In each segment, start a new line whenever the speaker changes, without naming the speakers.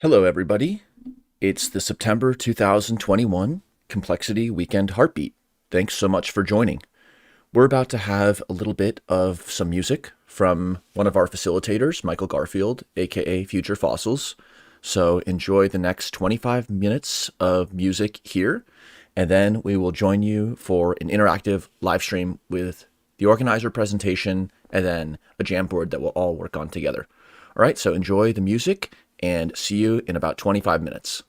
Hello, everybody. It's the September 2021 Complexity Weekend Heartbeat. Thanks so much for joining. We're about to have a little bit of some music from one of our facilitators, Michael Garfield, aka Future Fossils. So enjoy the next 25 minutes of music here, and then we will join you for an interactive live stream with the organizer presentation and then a Jamboard that we'll all work on together. All right, so enjoy the music and see you in about 25 minutes.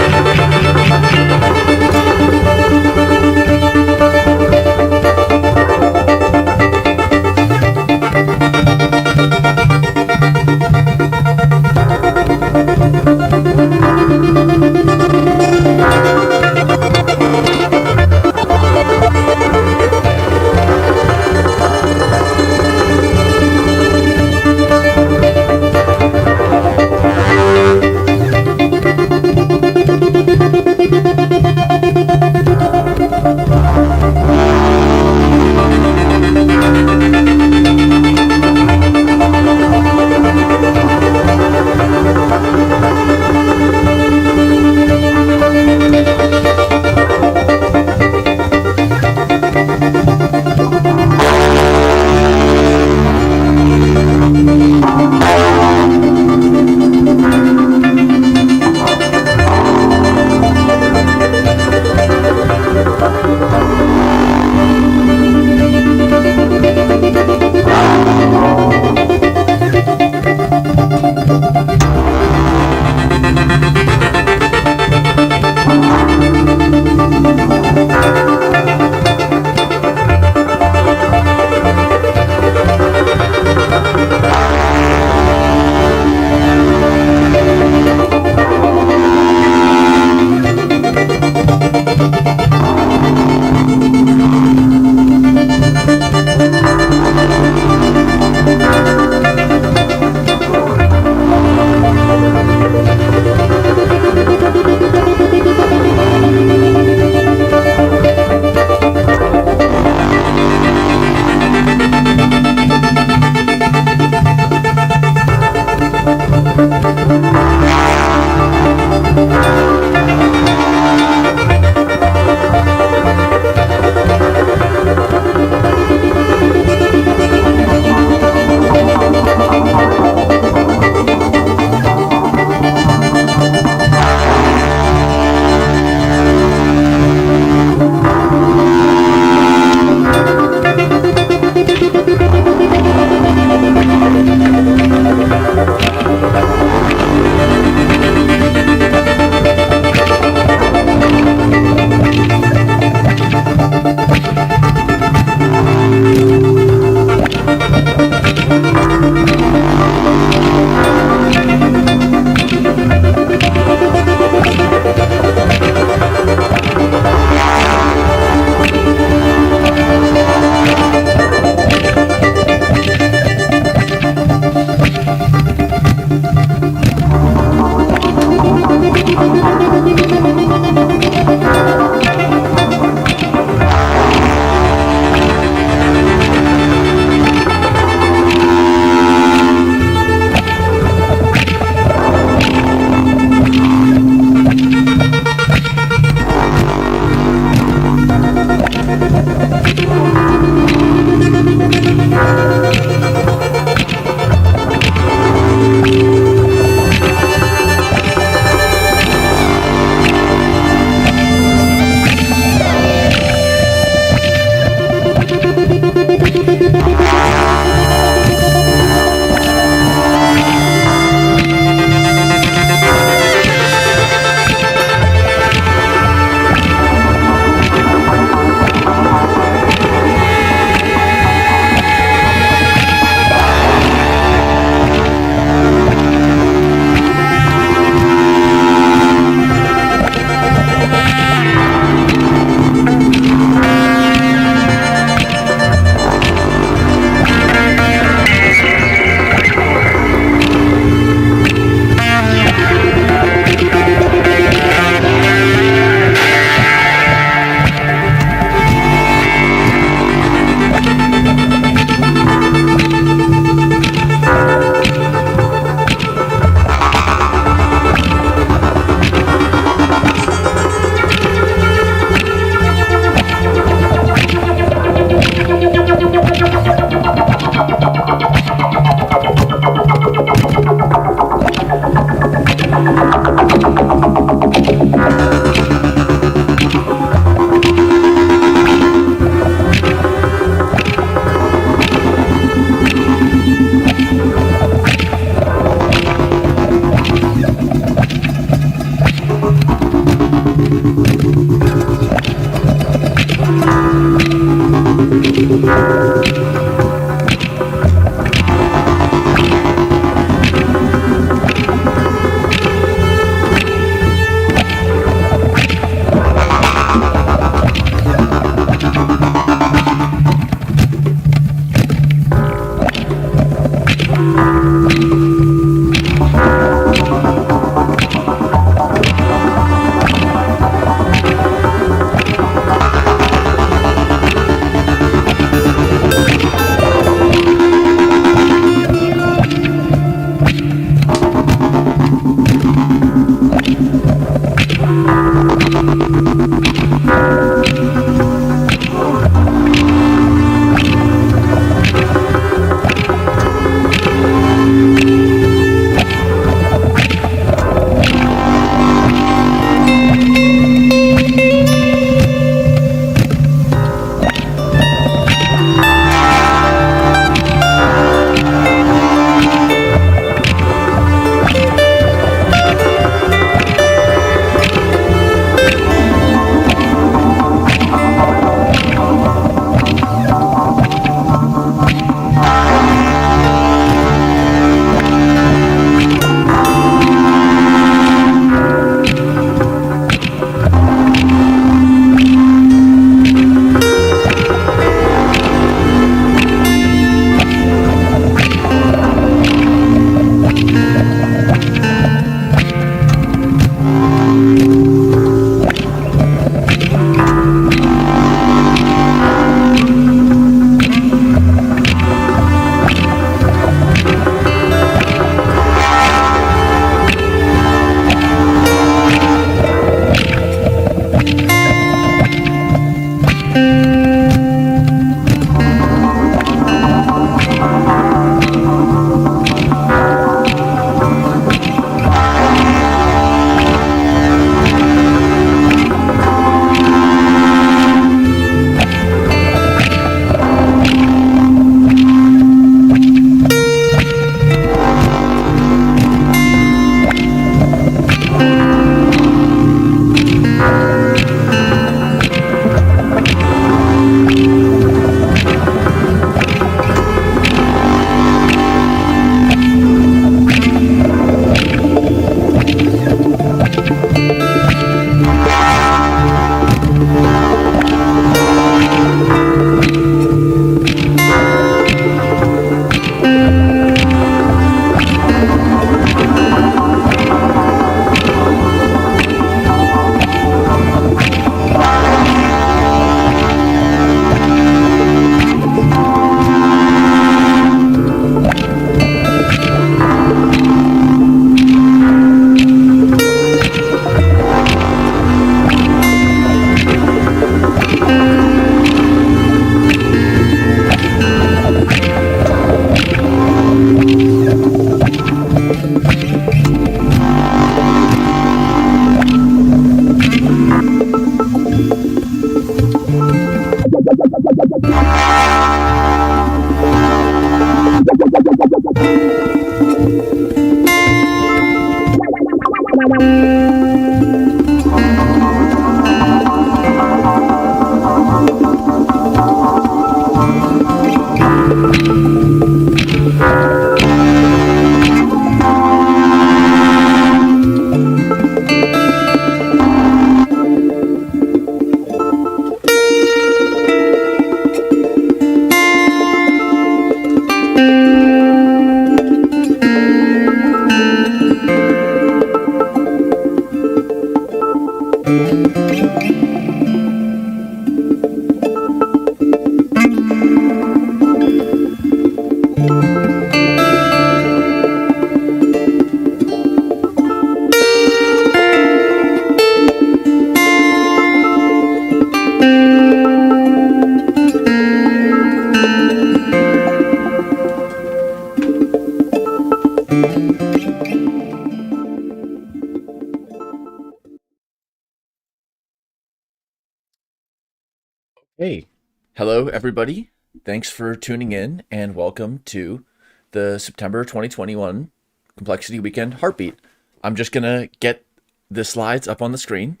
Hey, hello everybody. Thanks for tuning in and welcome to the September 2021 Complexity Weekend Heartbeat. I'm just gonna get the slides up on the screen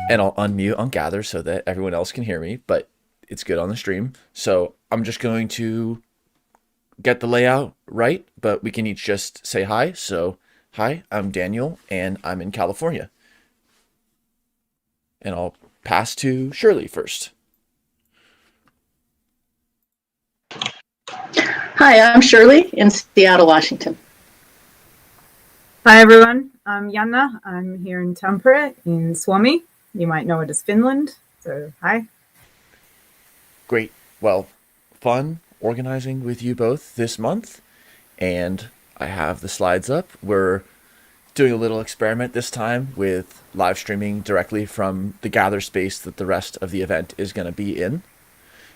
and I'll unmute on Gather so that everyone else can hear me, but it's good on the stream. So I'm just going to get the layout right, but we can each just say hi. So, hi, I'm Daniel and I'm in California. And I'll pass to Shirley first.
Hi, I'm Shirley in Seattle, Washington.
Hi everyone, I'm Janna. I'm here in Tampere in Suomi. You might know it as Finland, so hi.
Great. Well, fun organizing with you both this month, and I have the slides up. We're doing a little experiment this time with live streaming directly from the Gather space that the rest of the event is going to be in.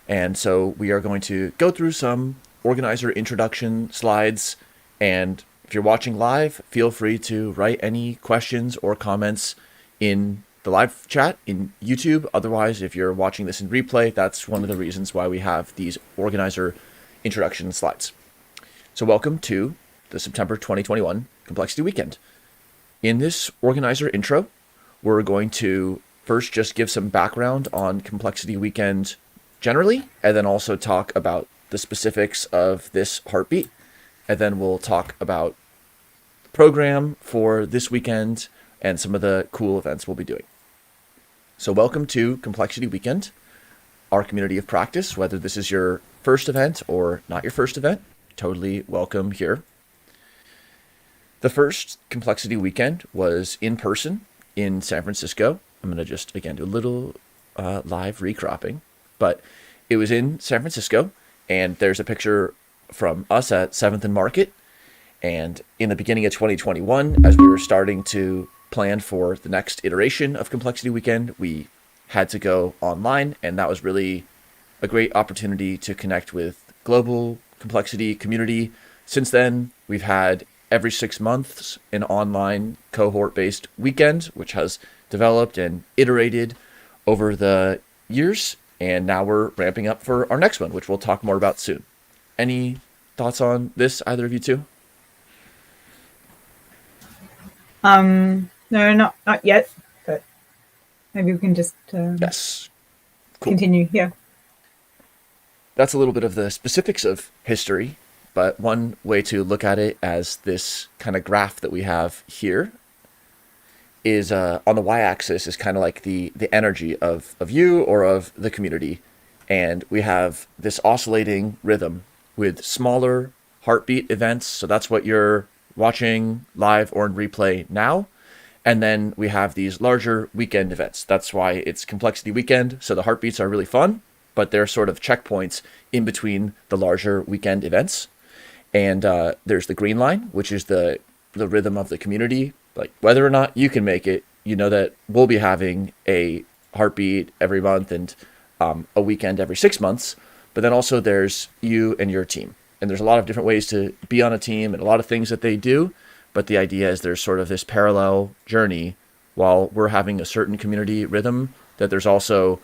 And so we are going to go through some organizer introduction slides, and if you're watching live, feel free to write any questions or comments in the live chat in YouTube. Otherwise, if you're watching this in replay, that's one of the reasons why we have these organizer introduction slides. So welcome to the September 2021 Complexity Weekend. In this organizer intro, we're going to first just give some background on Complexity Weekend generally, and then also talk about the specifics of this heartbeat. And then we'll talk about the program for this weekend and some of the cool events we'll be doing. So welcome to Complexity Weekend, our community of practice. Whether this is your first event or not your first event, totally welcome here. The first Complexity Weekend was in person in San Francisco. I'm going to just, again, do a little live recropping, but it was in San Francisco, and there's a picture from us at 7th and Market. And in the beginning of 2021, as we were starting to plan for the next iteration of Complexity Weekend, we had to go online, and that was really a great opportunity to connect with global complexity community. Since then, we've had every 6 months an online cohort-based weekend, which has developed and iterated over the years. And now we're ramping up for our next one, which we'll talk more about soon. Any thoughts on this, either of you two?
No, not yet, but maybe we can just
Yes. Cool.
Continue. Yeah.
That's a little bit of the specifics of history, but one way to look at it as this kind of graph that we have here is on the y-axis is kind of like the energy of you or of the community. And we have this oscillating rhythm with smaller heartbeat events. So that's what you're watching live or in replay now. And then we have these larger weekend events. That's why it's Complexity Weekend. So the heartbeats are really fun, but they're sort of checkpoints in between the larger weekend events. And there's the green line, which is the rhythm of the community. Like whether or not you can make it, you know that we'll be having a heartbeat every month and a weekend every 6 months. But then also there's you and your team. And there's a lot of different ways to be on a team and a lot of things that they do. But the idea is there's sort of this parallel journey while we're having a certain community rhythm, that there's also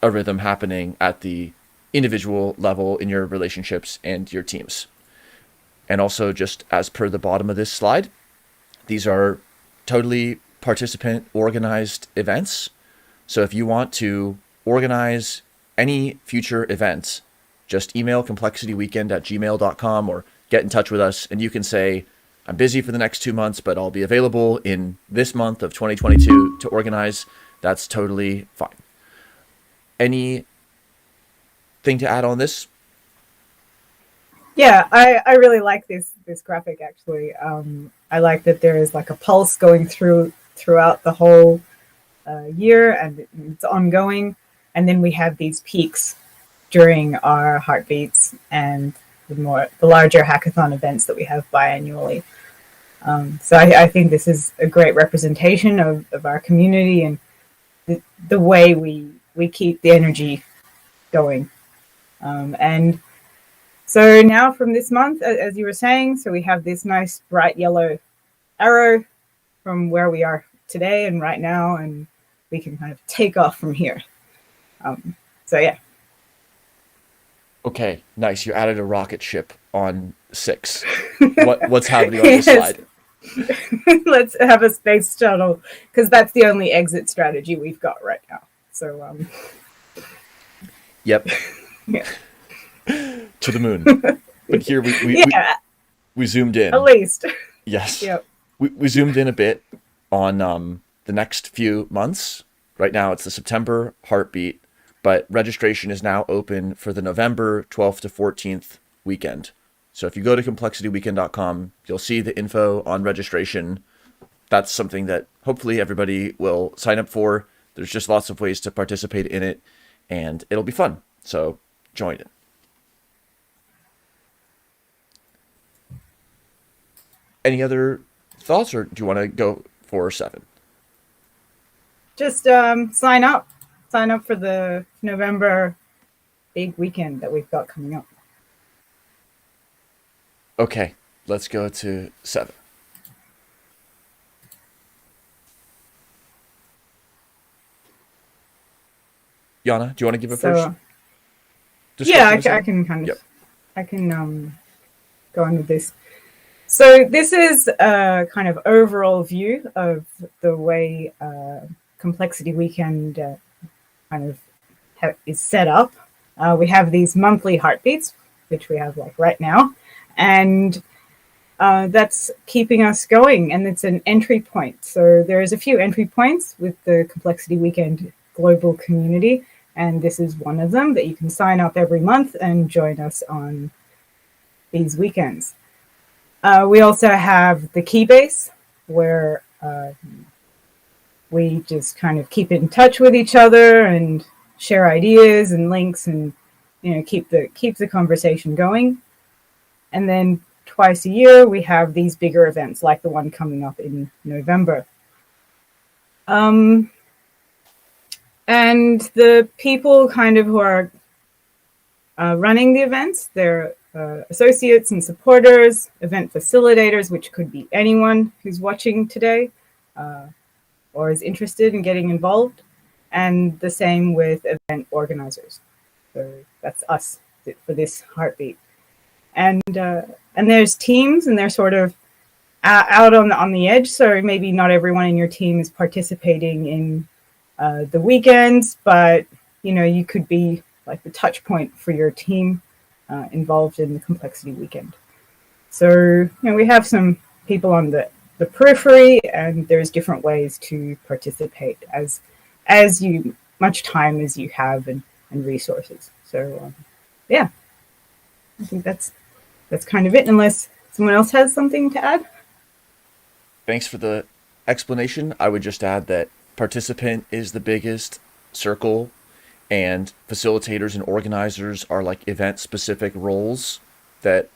a rhythm happening at the individual level in your relationships and your teams. And also, just as per the bottom of this slide, these are totally participant organized events. So if you want to organize any future events, just email complexityweekend@gmail.com or get in touch with us, and you can say, I'm busy for the next 2 months, but I'll be available in this month of 2022 to organize. That's totally fine. Anything to add on this?
Yeah, I really like this graphic actually. I like that there is like a pulse going throughout the whole year, and it's ongoing. And then we have these peaks during our heartbeats and the larger hackathon events that we have biannually. So I think this is a great representation of our community and the way we keep the energy going. And so now from this month, as you were saying, so we have this nice bright yellow arrow from where we are today and right now, and we can kind of take off from here. So yeah.
Okay, nice. You added a rocket ship on 6. What's happening on this slide?
Let's have a space shuttle, because that's the only exit strategy we've got right now. So
Yep.
Yeah.
To the moon. But here we zoomed in.
At least.
Yes.
Yep.
We zoomed in a bit on the next few months. Right now it's the September heartbeat, but registration is now open for the November 12th to 14th weekend. So if you go to complexityweekend.com, you'll see the info on registration. That's something that hopefully everybody will sign up for. There's just lots of ways to participate in it, and it'll be fun. So join it. Any other thoughts, or do you want to go for 7?
Just sign up for the November big weekend that we've got coming up.
Okay, let's go to 7. Yana, do you want to give it first?
Yeah, I can kind of,
yep.
I can go on with this. So this is a kind of overall view of the way Complexity Weekend kind of is set up. We have these monthly heartbeats, which we have like right now, and that's keeping us going, and it's an entry point. So there is a few entry points with the Complexity Weekend global community, and this is one of them that you can sign up every month and join us on these weekends. We also have the Keybase, where we just kind of keep in touch with each other and share ideas and links, and keep the conversation going. And then twice a year we have these bigger events like the one coming up in November. And the people kind of who are running the events, they're associates and supporters, event facilitators, which could be anyone who's watching today or is interested in getting involved, and the same with event organizers. So that's us for this heartbeat. And there's teams, and they're sort of out on the edge, so maybe not everyone in your team is participating in the weekends, but you could be like the touch point for your team involved in the Complexity Weekend. So we have some people on the periphery, and there's different ways to participate as much time as you have and resources. So yeah, I think that's kind of it, unless someone else has something to add.
Thanks for the explanation. I would just add that participant is the biggest circle, and facilitators and organizers are like event-specific roles that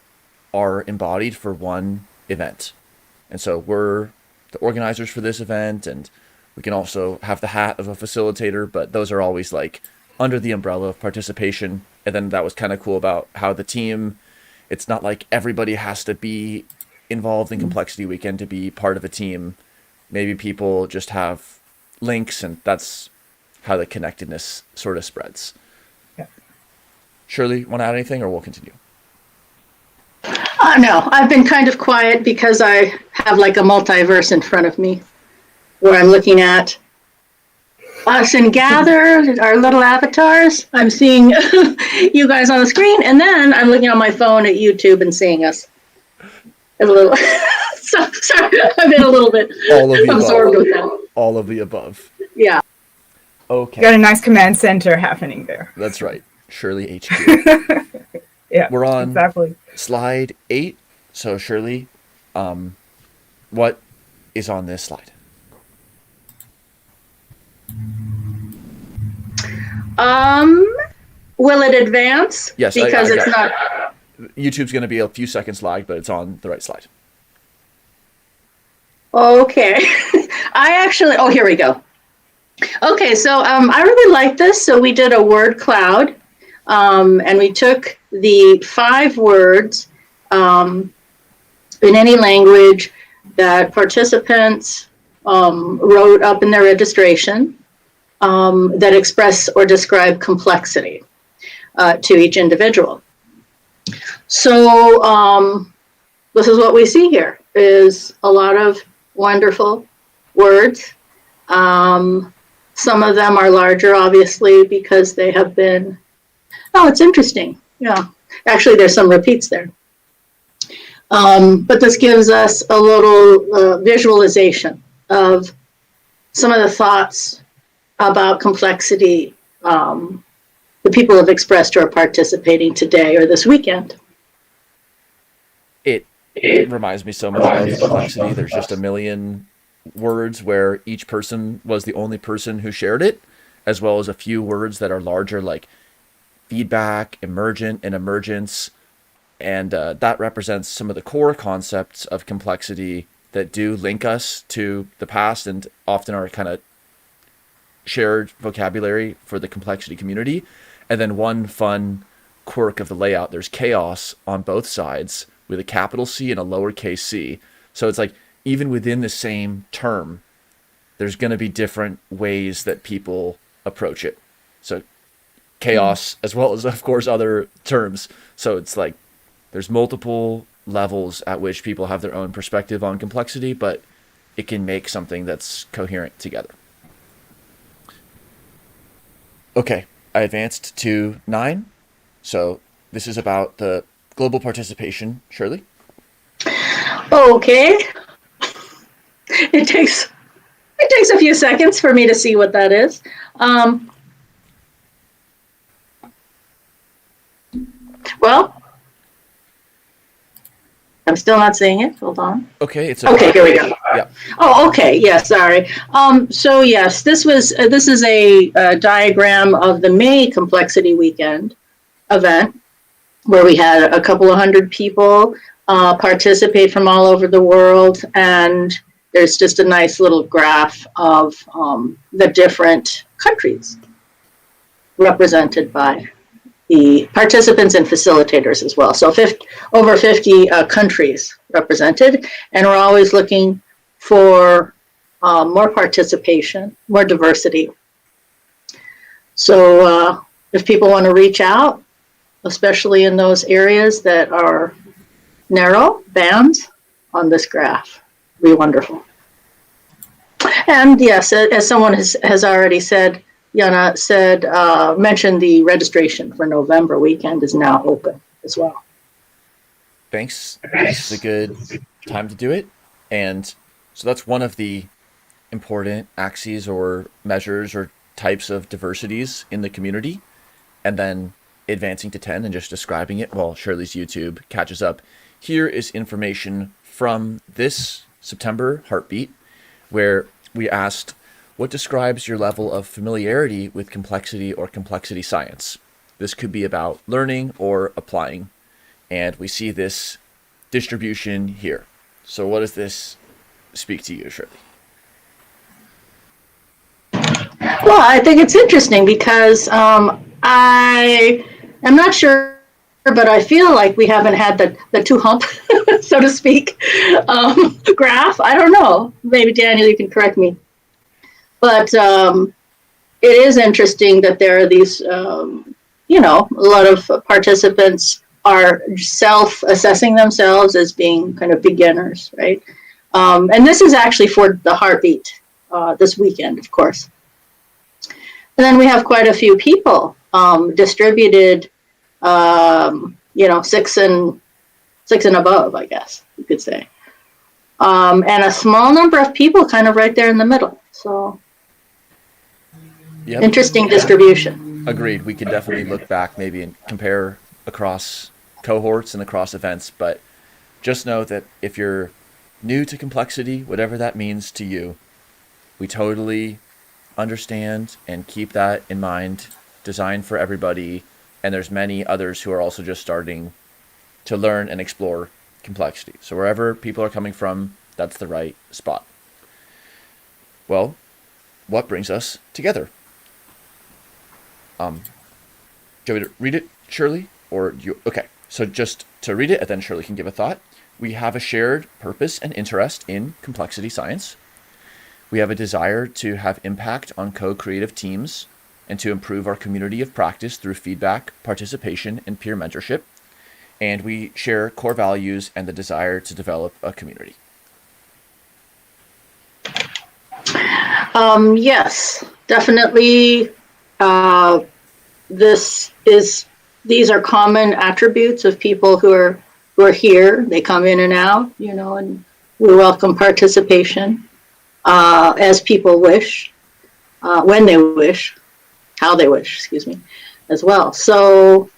are embodied for one event. And so we're the organizers for this event, and we can also have the hat of a facilitator, but those are always like under the umbrella of participation. And then that was kind of cool about how the team, it's not like everybody has to be involved in Complexity Weekend to be part of a team. Maybe people just have links, and that's how the connectedness sort of spreads.
Yeah.
Shirley, want to add anything, or we'll continue?
No, I've been kind of quiet because I have like a multiverse in front of me. where I'm looking at us and Gather, our little avatars. I'm seeing you guys on the screen, and then I'm looking on my phone at YouTube and seeing us. A little. Sorry, I've been a little bit absorbed with that.
All of the above.
Yeah.
Okay.
Got a nice command center happening there.
That's right. Shirley HQ.
Yeah.
We're on
exactly.
slide 8. So Shirley, what is on this slide?
Will it advance?
Yes,
because it's not.
YouTube's going to be a few seconds lag, but it's on the right slide.
Okay. Here we go. Okay, so I really like this. So we did a word cloud, and we took the 5 words in any language that participants wrote up in their registration that express or describe complexity to each individual. So this is what we see here is a lot of wonderful words. Some of them are larger, obviously, because they have been, it's interesting. Yeah, actually, there's some repeats there. But this gives us a little visualization of some of the thoughts about complexity the people have expressed who are participating today or this weekend.
It reminds me so much of complexity. There's just a million words where each person was the only person who shared it, as well as a few words that are larger, like feedback, emergent, and emergence. And that represents some of the core concepts of complexity that do link us to the past and often are kind of shared vocabulary for the complexity community. And then one fun quirk of the layout, there's chaos on both sides with a capital C and a lowercase c. So it's like even within the same term, there's going to be different ways that people approach it. So chaos, as well as, of course, other terms. So it's like there's multiple levels at which people have their own perspective on complexity, but it can make something that's coherent together. Okay, I advanced to 9. So this is about the global participation. Shirley?
Okay. It takes a few seconds for me to see what that is. Well, I'm still not seeing it. Hold on.
Okay,
okay. Here we go.
Yeah.
Oh, okay. Yeah. Sorry. So yes, this is a diagram of the May Complexity Weekend event, where we had a couple of hundred people participate from all over the world, and there's just a nice little graph of the different countries represented by the participants and facilitators as well. So over 50 countries represented, and we're always looking for more participation, more diversity. So if people want to reach out, especially in those areas that are narrow bands on this graph, be wonderful. And yes, as someone has already said, Yana said, mentioned the registration for November weekend is now open as well.
Thanks. This is a good time to do it. And so that's one of the important axes or measures or types of diversities in the community. And then advancing to 10 and just describing it while Shirley's YouTube catches up. Here is information from this September Heartbeat, where we asked, what describes your level of familiarity with complexity or complexity science? This could be about learning or applying. And we see this distribution here. So what does this speak to you, Shirley?
Well, I think it's interesting because I am not sure, but I feel like we haven't had the two hump, so to speak, graph. I don't know. Maybe Daniel, you can correct me. But it is interesting that there are these, a lot of participants are self-assessing themselves as being kind of beginners, right? And this is actually for the Heartbeat this weekend, of course. And then we have quite a few people distributed, six and above, I guess you could say. And a small number of people kind of right there in the middle. So interesting distribution.
Agreed. We could definitely look back maybe and compare across cohorts and across events, but just know that if you're new to complexity, whatever that means to you, we totally understand and keep that in mind. Designed for everybody, and there's many others who are also just starting to learn and explore complexity. So wherever people are coming from, that's the right spot. Well, what brings us together? Do you want me to read it, Shirley? Or you? Okay, so just to read it, and then Shirley can give a thought. We have a shared purpose and interest in complexity science. We have a desire to have impact on co-creative teams and to improve our community of practice through feedback, participation, and peer mentorship. And we share core values and the desire to develop a community.
Yes, definitely. These are common attributes of people who are here. They come in and out, and we welcome participation as people wish, when they wish, how they wish, as well. So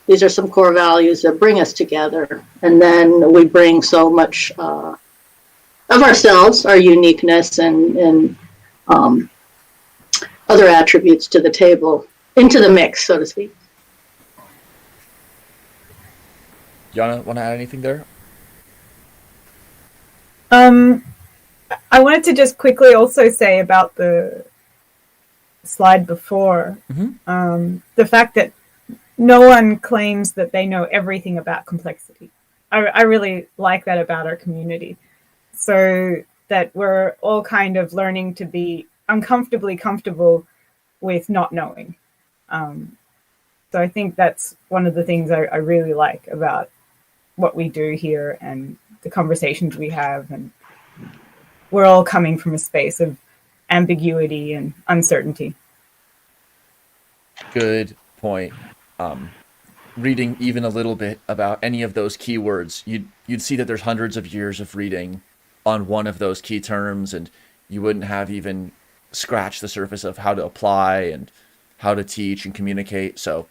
these are some core values that bring us together. And then we bring so much of ourselves, our uniqueness, and other attributes to the table, into the mix, so to speak.
Yana, want to add anything there?
I wanted to just quickly also say about the slide before, the fact that no one claims that they know everything about complexity. I really like that about our community. So that we're all kind of learning to be uncomfortably comfortable with not knowing. So I think that's one of the things I really like about what we do here and the conversations we have. And we're all coming from a space of ambiguity and uncertainty.
Good point. Reading even a little bit about any of those keywords, you'd see that there's hundreds of years of reading on one of those key terms, and you wouldn't have even scratched the surface of how to apply and how to teach and communicate. So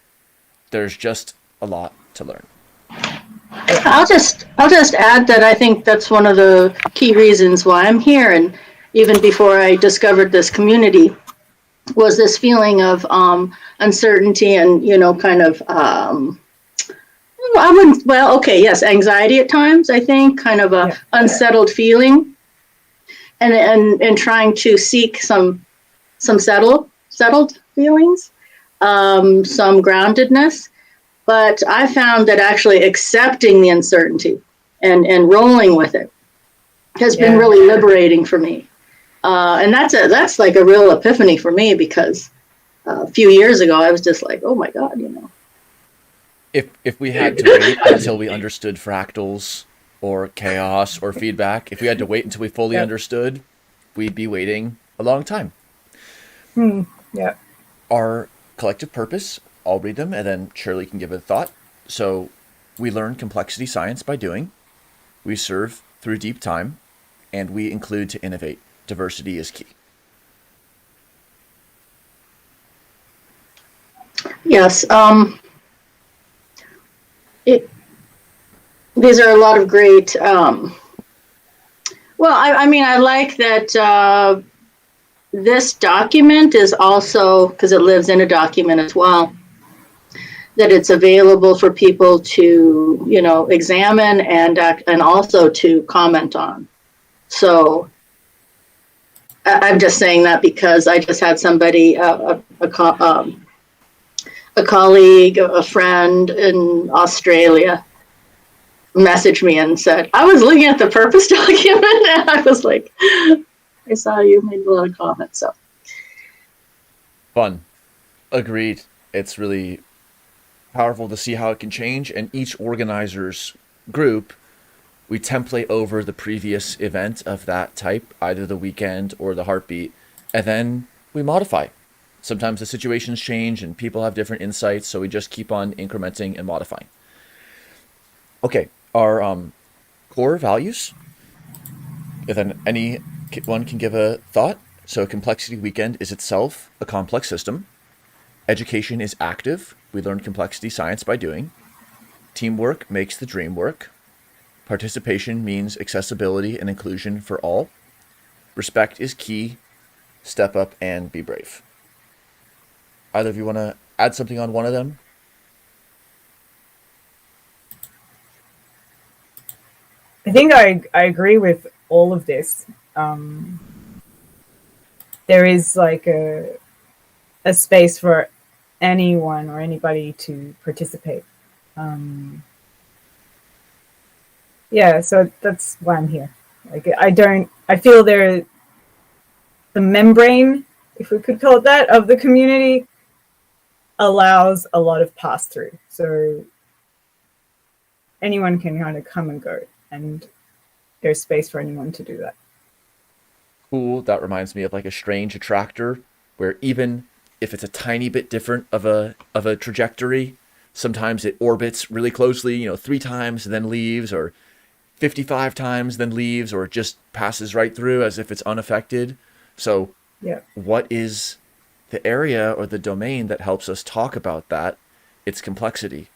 there's just a lot to learn.
I'll just add that I think that's one of the key reasons why I'm here, and even before I discovered this community, was this feeling of uncertainty and kind of anxiety at times. I think kind of a unsettled feeling, and trying to seek some settled feelings, some groundedness. But I found that actually accepting the uncertainty and rolling with it has been really liberating for me. And that's like a real epiphany for me, because a few years ago I was just like, oh my God,
If we had to wait until we understood fractals or chaos or feedback, if we had to wait until we fully understood, we'd be waiting a long time.
Yeah.
Our collective purpose, I'll read them and then Shirley can give it a thought. So we learn complexity science by doing, we serve through deep time, and we include to innovate. Diversity is key.
Yes. These are a lot of great. I like that this document is also, because it lives in a document as well, that it's available for people to, examine and also to comment on. So I'm just saying that because I just had somebody, a colleague, a friend in Australia, message me and said, I was looking at the purpose document and I was like, I saw you made a lot of comments. So
fun. Agreed. It's really powerful to see how it can change, and each organizer's group we template over the previous event of that type, either the weekend or the heartbeat, and then we modify. Sometimes the situations change and people have different insights, so we just keep on incrementing and modifying. Okay, our core values. And then anyone can give a thought. So complexity weekend is itself a complex system. Education is active. We learn complexity science by doing. Teamwork makes the dream work. Participation means accessibility and inclusion for all. Respect is key. Step up and be brave. Either of you want to add something on one of them?
I think I agree with all of this. There is like a space for anyone or anybody to participate. Yeah, so that's why I'm here. Like I feel the membrane, if we could call it that, of the community allows a lot of pass through. So anyone can kind of come and go, and there's space for anyone to do that.
Cool. That reminds me of like a strange attractor, where even if it's a tiny bit different of a trajectory, sometimes it orbits really closely, 3 times and then leaves, or 55 times then leaves, or just passes right through as if it's unaffected. So
yeah,
what is the area or the domain that helps us talk about that? It's complexity.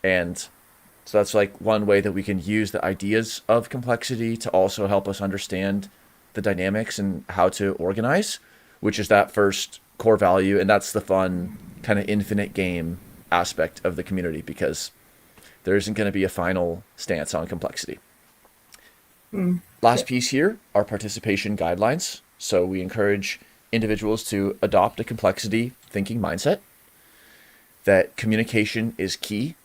And so that's like one way that we can use the ideas of complexity to also help us understand the dynamics and how to organize, which is that first core value. And that's the fun kind of infinite game aspect of the community, because there isn't going to be a final stance on complexity. Last piece here are participation guidelines. So we encourage individuals to adopt a complexity thinking mindset, that communication is key,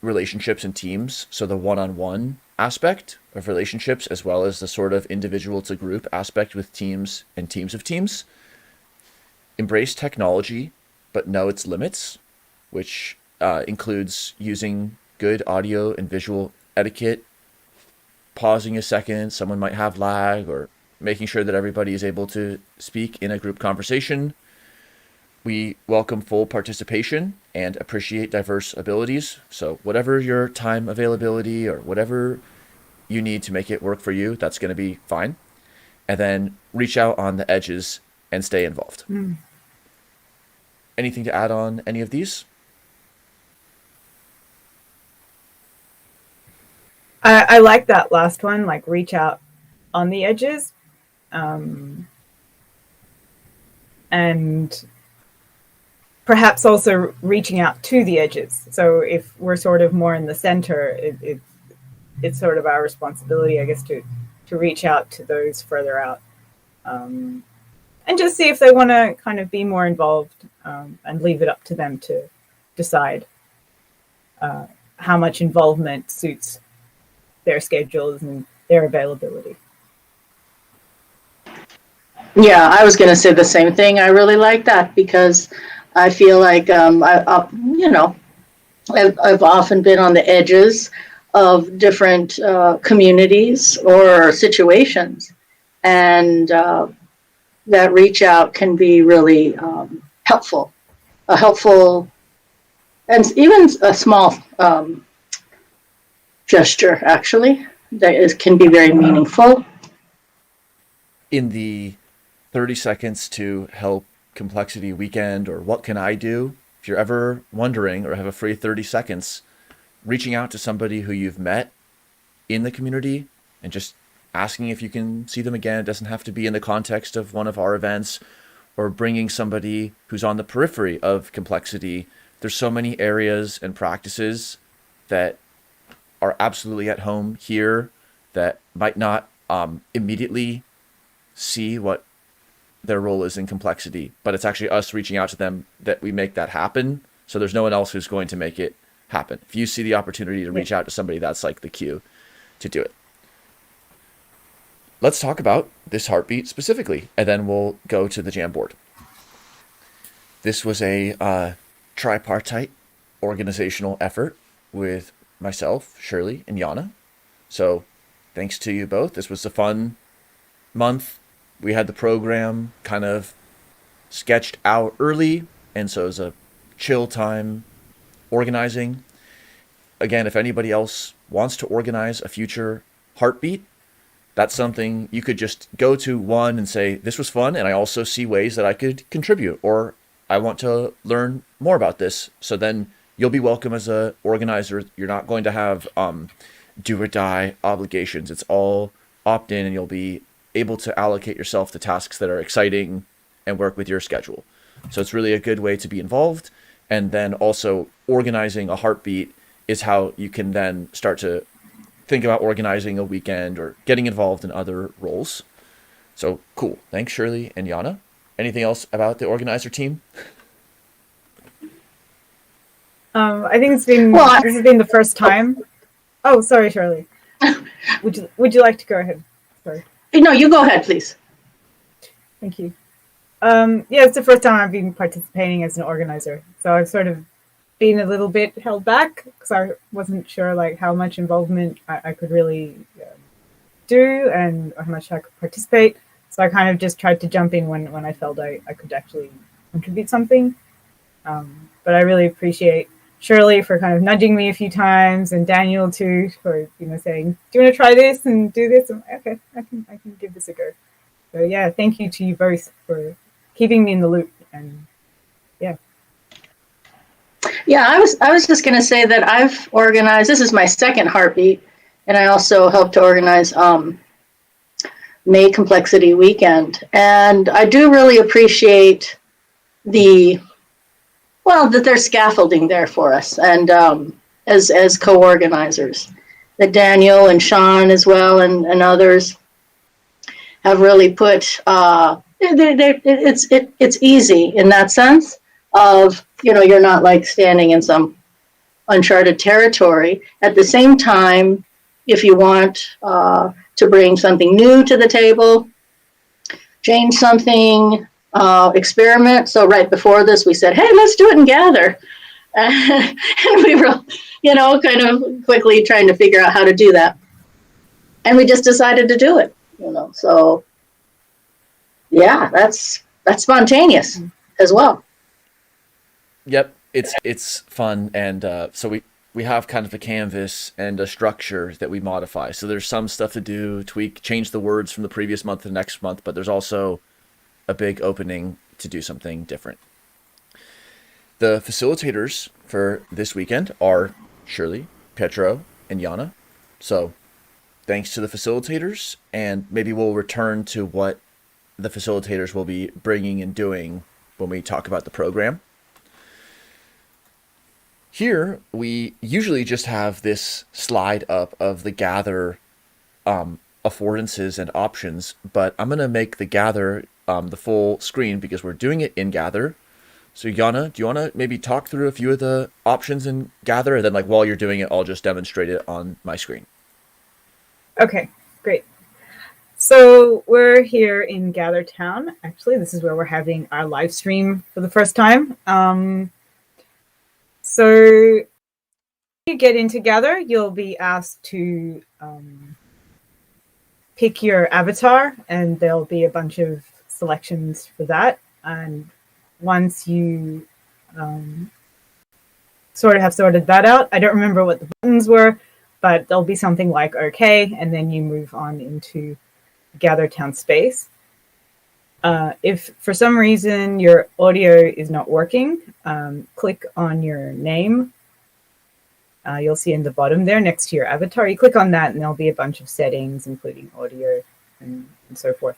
relationships and teams. So the one-on-one aspect of relationships, as well as the sort of individual to group aspect with teams and teams of teams. Embrace technology, but know its limits, which includes using good audio and visual etiquette, pausing a second, someone might have lag, or making sure that everybody is able to speak in a group conversation. We welcome full participation and appreciate diverse abilities. So whatever your time availability or whatever you need to make it work for you, that's going to be fine. And then reach out on the edges and stay involved. Anything to add on any of these?
I like that last one, like reach out on the edges. And perhaps also reaching out to the edges. So if we're sort of more in the center, it's sort of our responsibility, I guess, to reach out to those further out, and just see if they want to kind of be more involved, and leave it up to them to decide how much involvement suits their schedules and their availability.
Yeah, I was going to say the same thing. I really like that, because I feel like I've often been on the edges of different communities or situations, and that reach out can be really helpful. A helpful, and even a small gesture, actually, can be very meaningful.
In the 30 seconds to help complexity weekend, or what can I do? If you're ever wondering or have a free 30 seconds, reaching out to somebody who you've met in the community and just asking if you can see them again. It doesn't have to be in the context of one of our events, or bringing somebody who's on the periphery of complexity. There's so many areas and practices that are absolutely at home here that might not immediately see what their role is in complexity, but it's actually us reaching out to them that we make that happen. So there's no one else who's going to make it happen. If you see the opportunity to reach out to somebody, that's like the cue to do it. Let's talk about this heartbeat specifically, and then we'll go to the Jamboard. This was a tripartite organizational effort with myself, Shirley, and Yana. So thanks to you both. This was a fun month. We had the program kind of sketched out early, and so it was a chill time organizing. Again, if anybody else wants to organize a future heartbeat, that's something you could just go to one and say, this was fun, and I also see ways that I could contribute, or I want to learn more about this. So then you'll be welcome as a organizer. You're not going to have do or die obligations. It's all opt in, and you'll be able to allocate yourself to tasks that are exciting and work with your schedule. So it's really a good way to be involved. And then also organizing a heartbeat is how you can then start to think about organizing a weekend or getting involved in other roles. So cool. Thanks, Shirley and Yana. Anything else about the organizer team?
I think this has been the first time. Oh, sorry, Shirley. Would you like to go ahead? Sorry.
No, you go ahead, please.
Thank you. Yeah, it's the first time I've been participating as an organizer. So I've sort of been a little bit held back because I wasn't sure like how much involvement I could really do and how much I could participate. So I kind of just tried to jump in when I felt I could actually contribute something. But I really appreciate Shirley for kind of nudging me a few times, and Daniel too for saying, "Do you want to try this and do this?" I'm like, okay, I can give this a go. So yeah, thank you to you both for keeping me in the loop. And yeah.
Yeah, I was just going to say that I've organized. This is my second heartbeat, and I also helped to organize May Complexity Weekend, and I do really appreciate that there's scaffolding there for us, and as co-organizers, that Daniel and Sean as well and others have really put. It's easy in that sense of you're not like standing in some uncharted territory. At the same time, if you want to bring something new to the table, change something. Experiment. So right before this, we said, hey, let's do it and gather. And we were, kind of quickly trying to figure out how to do that. And we just decided to do it, So, yeah, that's spontaneous as well.
Yep, it's fun. And so we have kind of a canvas and a structure that we modify. So there's some stuff to do, tweak, change the words from the previous month to the next month, but there's also a big opening to do something different. The facilitators for this weekend are Shirley, Petro, and Yana. So thanks to the facilitators, and maybe we'll return to what the facilitators will be bringing and doing when we talk about the program. Here, we usually just have this slide up of the Gather affordances and options, but I'm going to make the Gather the full screen because we're doing it in Gather. So Yana, do you want to maybe talk through a few of the options in Gather, and then while you're doing it, I'll just demonstrate it on my screen.
Okay, great. So we're here in Gather Town. Actually, this is where we're having our live stream for the first time. So you get into Gather, you'll be asked to pick your avatar, and there'll be a bunch of selections for that. And once you sort of have sorted that out, I don't remember what the buttons were, but there'll be something like OK, and then you move on into Gather Town space. If for some reason your audio is not working, click on your name. You'll see in the bottom there next to your avatar. You click on that and there'll be a bunch of settings, including audio and so forth.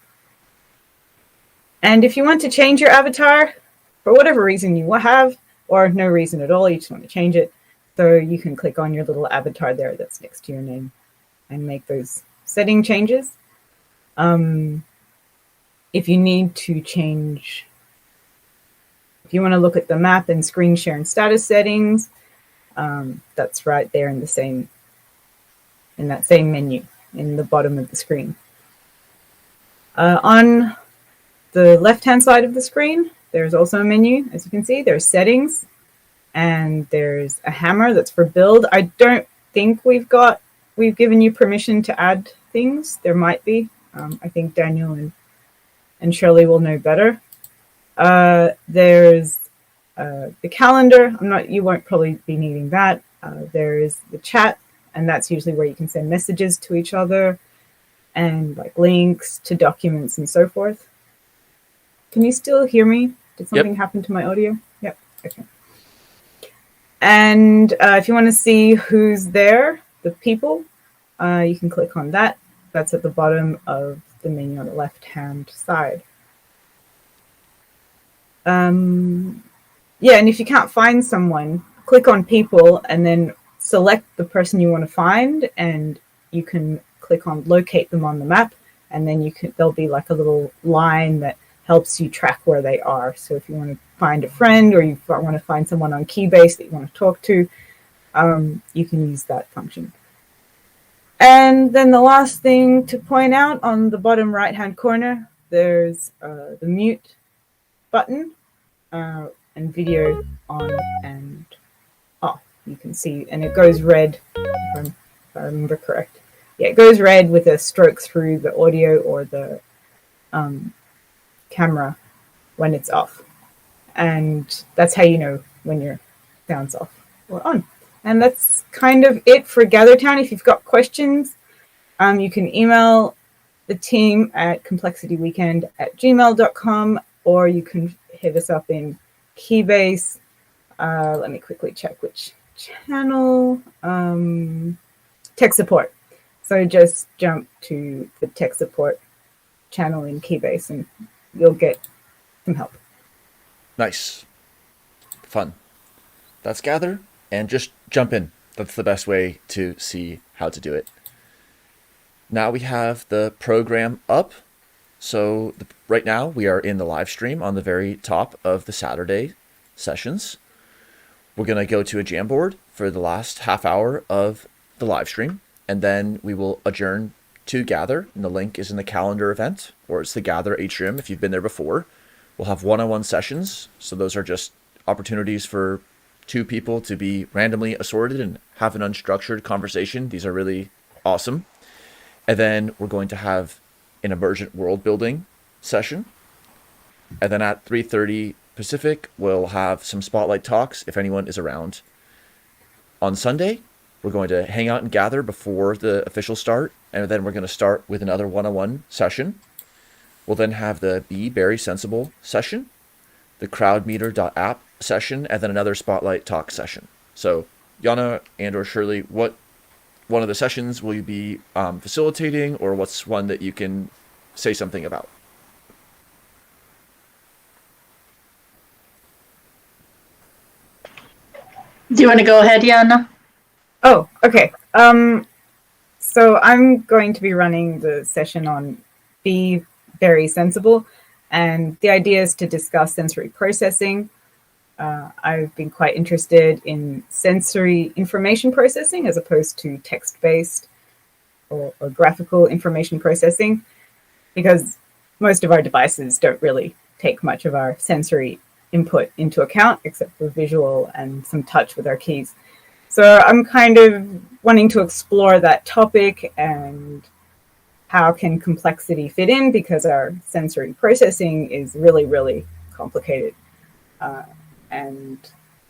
And if you want to change your avatar, for whatever reason you have, or no reason at all, you just want to change it, so you can click on your little avatar there that's next to your name and make those setting changes. If you need to change, if you want to look at the map and screen share and status settings, that's right there in that same menu in the bottom of the screen. On the left-hand side of the screen, there's also a menu. As you can see, there's settings, and there's a hammer that's for build. I don't think we've given you permission to add things. There might be. I think Daniel and Shirley will know better. There's the calendar. You won't probably be needing that. There is the chat, and that's usually where you can send messages to each other and like links to documents and so forth. Can you still hear me? Did something happen to my audio? Yep. Okay. And if you want to see who's there, the people, you can click on that. That's at the bottom of the menu on the left-hand side. Yeah, and if you can't find someone, click on people and then select the person you want to find, and you can click on locate them on the map, and then there'll be like a little line that helps you track where they are. So if you want to find a friend, or you want to find someone on Keybase that you want to talk to, you can use that function. And then the last thing to point out, on the bottom right-hand corner, there's the mute button and video on and off. You can see, and it goes red, if I remember correct. Yeah, it goes red with a stroke through the audio or the camera when it's off. And that's how you know when your sound's off or on. And that's kind of it for GatherTown. If you've got questions, you can email the team at complexityweekend@gmail.com, or you can hit us up in Keybase. Let me quickly check which channel. Tech support. So just jump to the tech support channel in Keybase and you'll get some help.
Nice. Fun. That's Gather, and just jump in. That's the best way to see how to do it. Now we have the program up. So right now we are in the live stream on the very top of the Saturday sessions. We're going to go to a Jamboard for the last half hour of the live stream, and then we will adjourn to Gather, and the link is in the calendar event, or it's the Gather atrium if you've been there before. We'll have one-on-one sessions, so those are just opportunities for two people to be randomly assorted and have an unstructured conversation. These are really awesome. And then we're going to have an emergent world building session. And then at 3:30 Pacific, we'll have some spotlight talks if anyone is around. On Sunday, we're going to hang out and gather before the official start, and then we're going to start with another one-on-one session. We'll then have the Be Very Sensible session, the crowdmeter.app session, and then another spotlight talk session. So Yana and or Shirley, what one of the sessions will you be facilitating, or what's one that you can say something about?
Do you want to go ahead, Yana?
Oh, okay. So I'm going to be running the session on Be Very Sensible, and the idea is to discuss sensory processing. I've been quite interested in sensory information processing as opposed to text-based or graphical information processing, because most of our devices don't really take much of our sensory input into account, except for visual and some touch with our keys. So I'm kind of wanting to explore that topic and how can complexity fit in, because our sensory processing is really, really complicated. And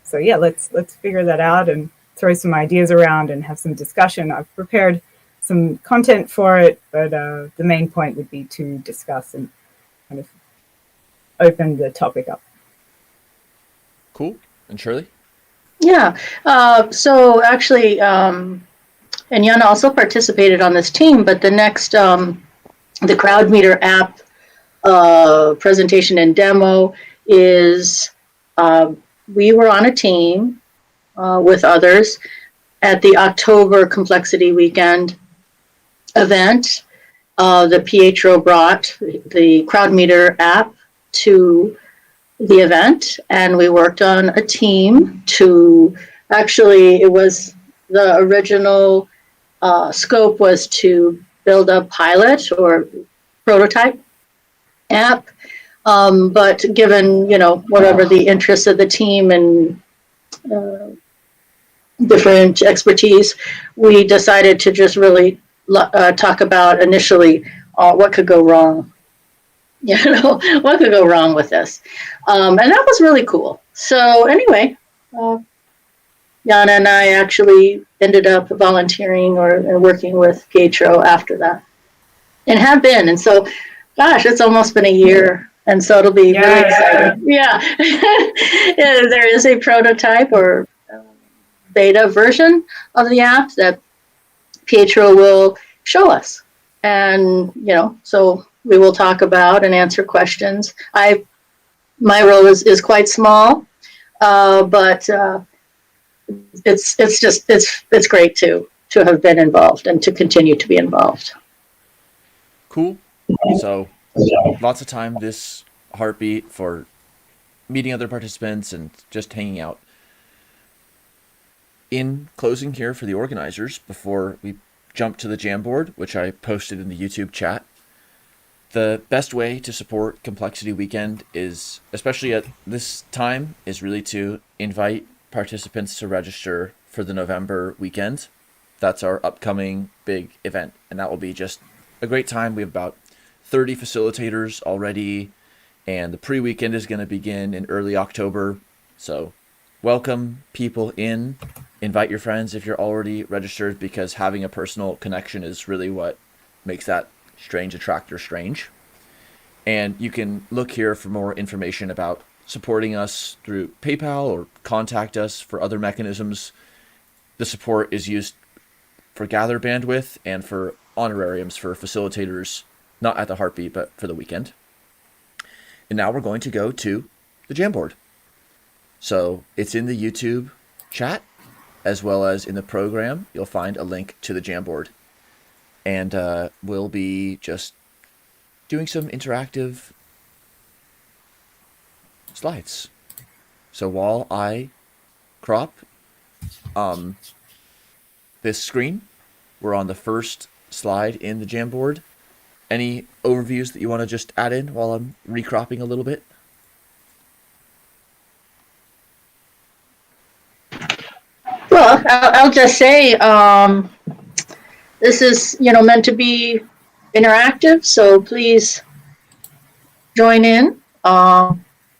so, yeah, let's figure that out and throw some ideas around and have some discussion. I've prepared some content for it, but the main point would be to discuss and kind of open the topic up.
Cool. And Shirley?
Yeah. So actually, and Yana also participated on this team, but the next, the CrowdMeter app presentation and demo is, we were on a team with others at the October Complexity Weekend event. The Pietro brought the CrowdMeter app to the event, and we worked on a team to, actually it was the original scope was to build a pilot or prototype app, but given whatever the interests of the team and different expertise, we decided to just really talk about initially what could go wrong. What could go wrong with this? And that was really cool. So anyway, Jana and I actually ended up volunteering or working with Pietro after that, and have been. And so, gosh, it's almost been a year, and so it'll be really exciting. Yeah, there is a prototype or beta version of the app that Pietro will show us, and so we will talk about and answer questions. My role is quite small, but it's great to have been involved and to continue to be involved.
Cool. So lots of time this heartbeat for meeting other participants and just hanging out. In closing here for the organizers, before we jump to the Jamboard, which I posted in the YouTube chat, the best way to support Complexity Weekend is, especially at this time, is really to invite participants to register for the November weekend. That's our upcoming big event, and that will be just a great time. We have about 30 facilitators already, and the pre-weekend is going to begin in early October. So welcome people in, invite your friends if you're already registered, because having a personal connection is really what makes that strange attractor strange. And you can look here for more information about supporting us through PayPal or contact us for other mechanisms. The support is used for gather bandwidth and for honorariums for facilitators, not at the heartbeat, but for the weekend. And now we're going to go to the Jamboard. So it's in the YouTube chat, as well as in the program. You'll find a link to the Jamboard. And we'll be just doing some interactive slides. So while I crop this screen, we're on the first slide in the Jamboard. Any overviews that you want to just add in while I'm recropping a little bit?
Well, I'll just say this is meant to be interactive, so please join in.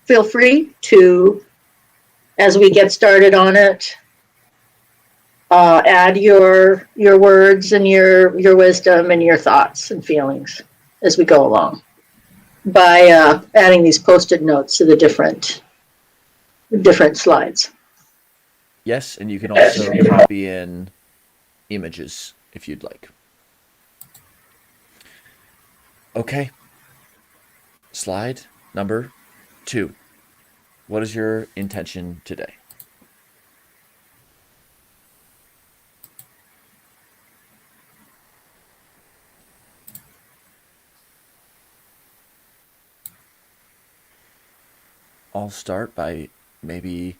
Feel free to, as we get started on it, add your words and your wisdom and your thoughts and feelings as we go along by adding these post-it notes to the different slides.
Yes, and you can also copy in images if you'd like. Okay. Slide number 2. What is your intention today? I'll start by maybe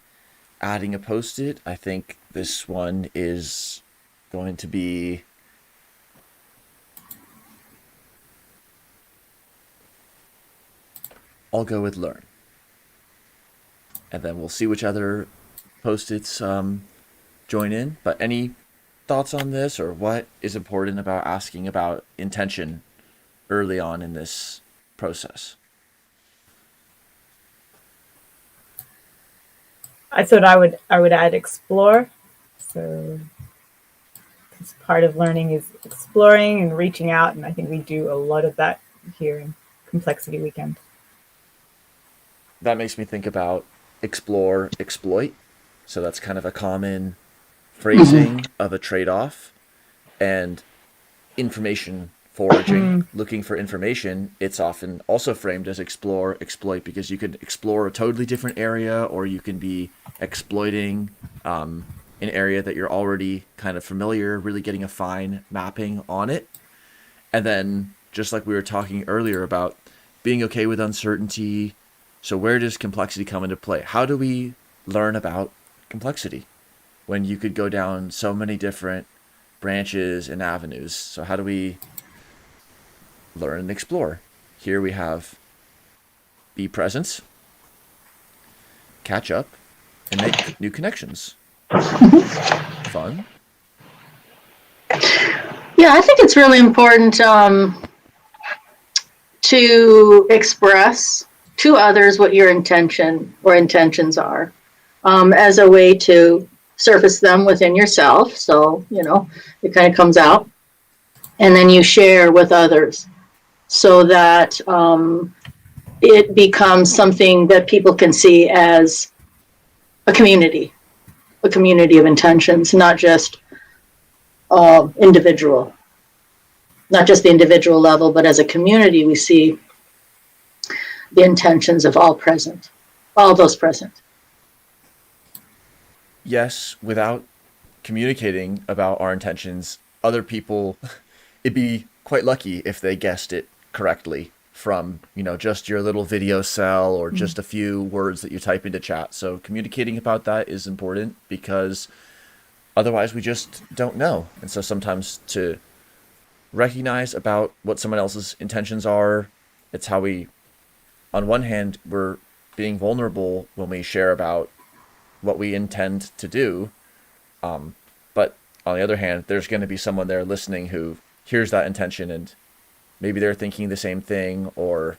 adding a post-it. I think this one is going to be I'll go with learn. And then we'll see which other post-its join in. But any thoughts on this, or what is important about asking about intention early on in this process?
I thought I would add explore. So because part of learning is exploring and reaching out, and I think we do a lot of that here in Complexity Weekend.
That makes me think about explore, exploit. So that's kind of a common phrasing of a trade-off. And information foraging, looking for information, it's often also framed as explore, exploit, because you could explore a totally different area, or you can be exploiting an area that you're already kind of familiar, really getting a fine mapping on it. And then, just like we were talking earlier about being okay with uncertainty, so where does complexity come into play? How do we learn about complexity when you could go down so many different branches and avenues? So how do we learn and explore? Here we have be present, catch up, and make new connections. Fun.
Yeah, I think it's really important to express to others what your intention or intentions are, as a way to surface them within yourself. So, it kind of comes out, and then you share with others so that it becomes something that people can see as a community of intentions, not just individual, not just the individual level, but as a community, we see the intentions of all those present.
Yes, without communicating about our intentions, other people, it'd be quite lucky if they guessed it correctly from, just your little video cell or just a few words that you type into chat. So communicating about that is important because otherwise we just don't know. And so sometimes to recognize about what someone else's intentions are, it's how we, on one hand, we're being vulnerable when we share about what we intend to do. But on the other hand, there's going to be someone there listening who hears that intention and maybe they're thinking the same thing, or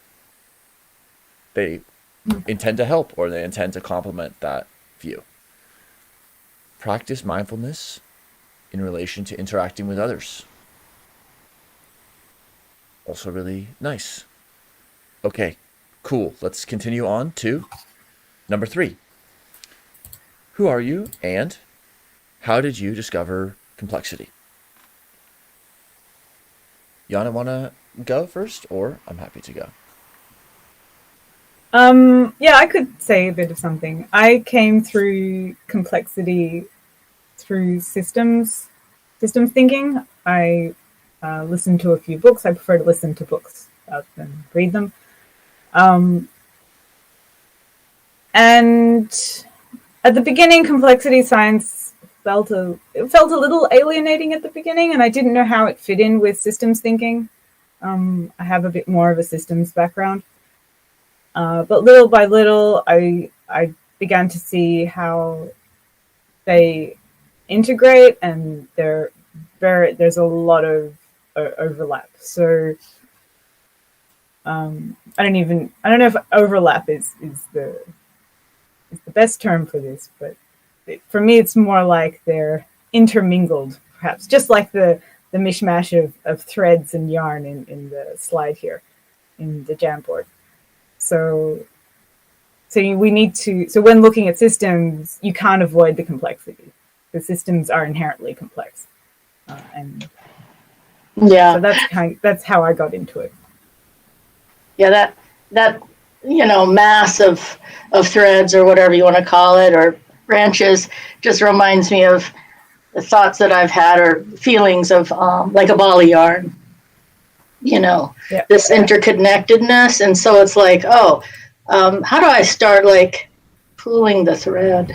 they intend to help, or they intend to complement that view. Practice mindfulness in relation to interacting with others. Also really nice. Okay, cool. Let's continue on to number 3. Who are you and how did you discover complexity? Yana, want to go first, or I'm happy to go?
Yeah, I could say a bit of something. I came through complexity through systems thinking. I listened to a few books. I prefer to listen to books rather than read them. And at the beginning, complexity science felt a little alienating at the beginning, and I didn't know how it fit in with systems thinking. I have a bit more of a systems background. But little by little, I began to see how they integrate, and there's a lot of overlap. So I don't know if overlap is the best term for this, but for me, it's more like they're intermingled, perhaps, just like the mishmash of threads and yarn in the slide here in the Jamboard. So we need to. So when looking at systems, you can't avoid the complexity. The systems are inherently complex, and
Yeah.
so that's how I got into it.
Yeah, that mass of threads or whatever you want to call it, or branches, just reminds me of the thoughts that I've had or feelings of like a ball of yarn. This interconnectedness, and so it's like, how do I start like pulling the thread,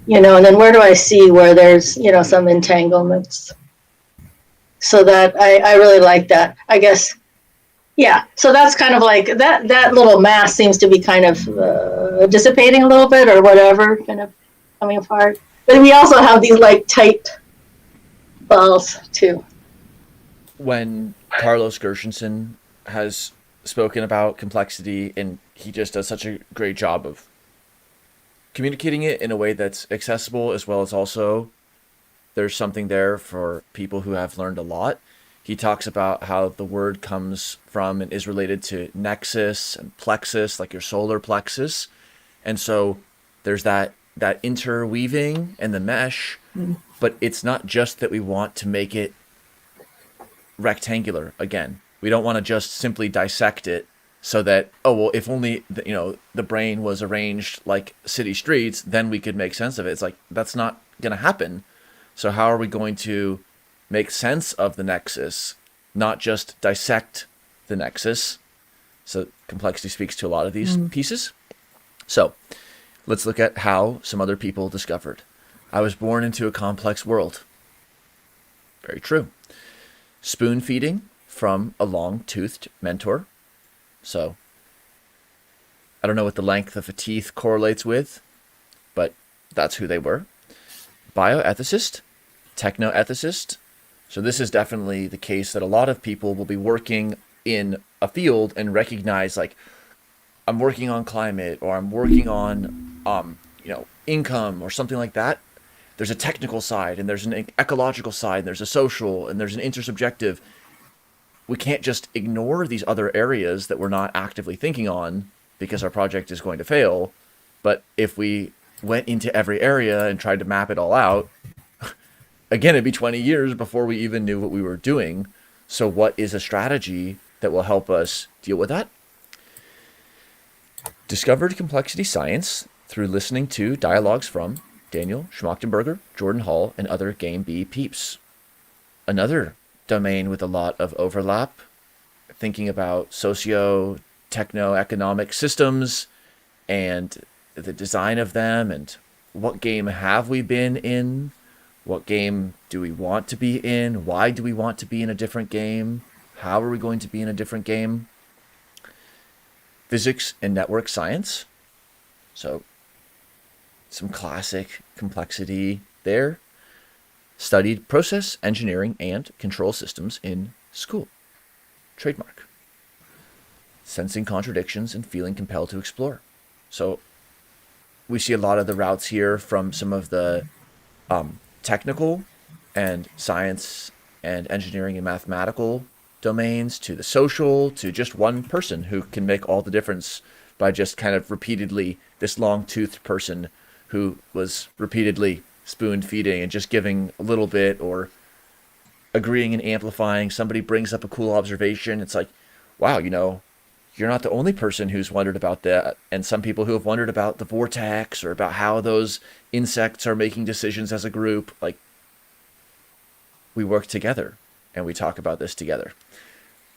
and then where do I see where there's some entanglements, so that I really like that, I guess. Yeah, so that's kind of like that little mass seems to be kind of dissipating a little bit or whatever, kind of coming apart. But we also have these like tight balls too.
When Carlos Gershenson has spoken about complexity, and he just does such a great job of communicating it in a way that's accessible, as well as also there's something there for people who have learned a lot. He talks about how the word comes from and is related to nexus and plexus, like your solar plexus. And so there's that interweaving and the mesh, but it's not just that we want to make it rectangular again. We don't want to just simply dissect it so that, if only the brain was arranged like city streets, then we could make sense of it. It's like, that's not going to happen. So how are we going to make sense of the nexus, not just dissect the nexus? So complexity speaks to a lot of these pieces. So let's look at how some other people discovered. I was born into a complex world. Very true. Spoon feeding from a long-toothed mentor. So I don't know what the length of a teeth correlates with, but that's who they were. Bioethicist, technoethicist, So this is definitely the case that a lot of people will be working in a field and recognize, like, I'm working on climate, or I'm working on, income or something like that. There's a technical side, and there's an ecological side, and there's a social, and there's an intersubjective. We can't just ignore these other areas that we're not actively thinking on because our project is going to fail. But if we went into every area and tried to map it all out, again, it'd be 20 years before we even knew what we were doing. So what is a strategy that will help us deal with that? Discovered complexity science through listening to dialogues from Daniel Schmachtenberger, Jordan Hall, and other Game B peeps. Another domain with a lot of overlap, thinking about socio-techno-economic systems and the design of them, and what game have we been in, what game do we want to be in, why do we want to be in a different game, how are we going to be in a different game. Physics and network science, so some classic complexity there. Studied process engineering and control systems in school. Trademark. Sensing contradictions and feeling compelled to explore. So we see a lot of the routes here from some of the technical and science and engineering and mathematical domains to the social, to just one person who can make all the difference by just kind of repeatedly, this long-toothed person who was repeatedly spoon feeding and just giving a little bit, or agreeing and amplifying. Somebody brings up a cool observation. It's like, wow, you're not the only person who's wondered about that. And some people who have wondered about the vortex, or about how those insects are making decisions as a group. Like, we work together and we talk about this together.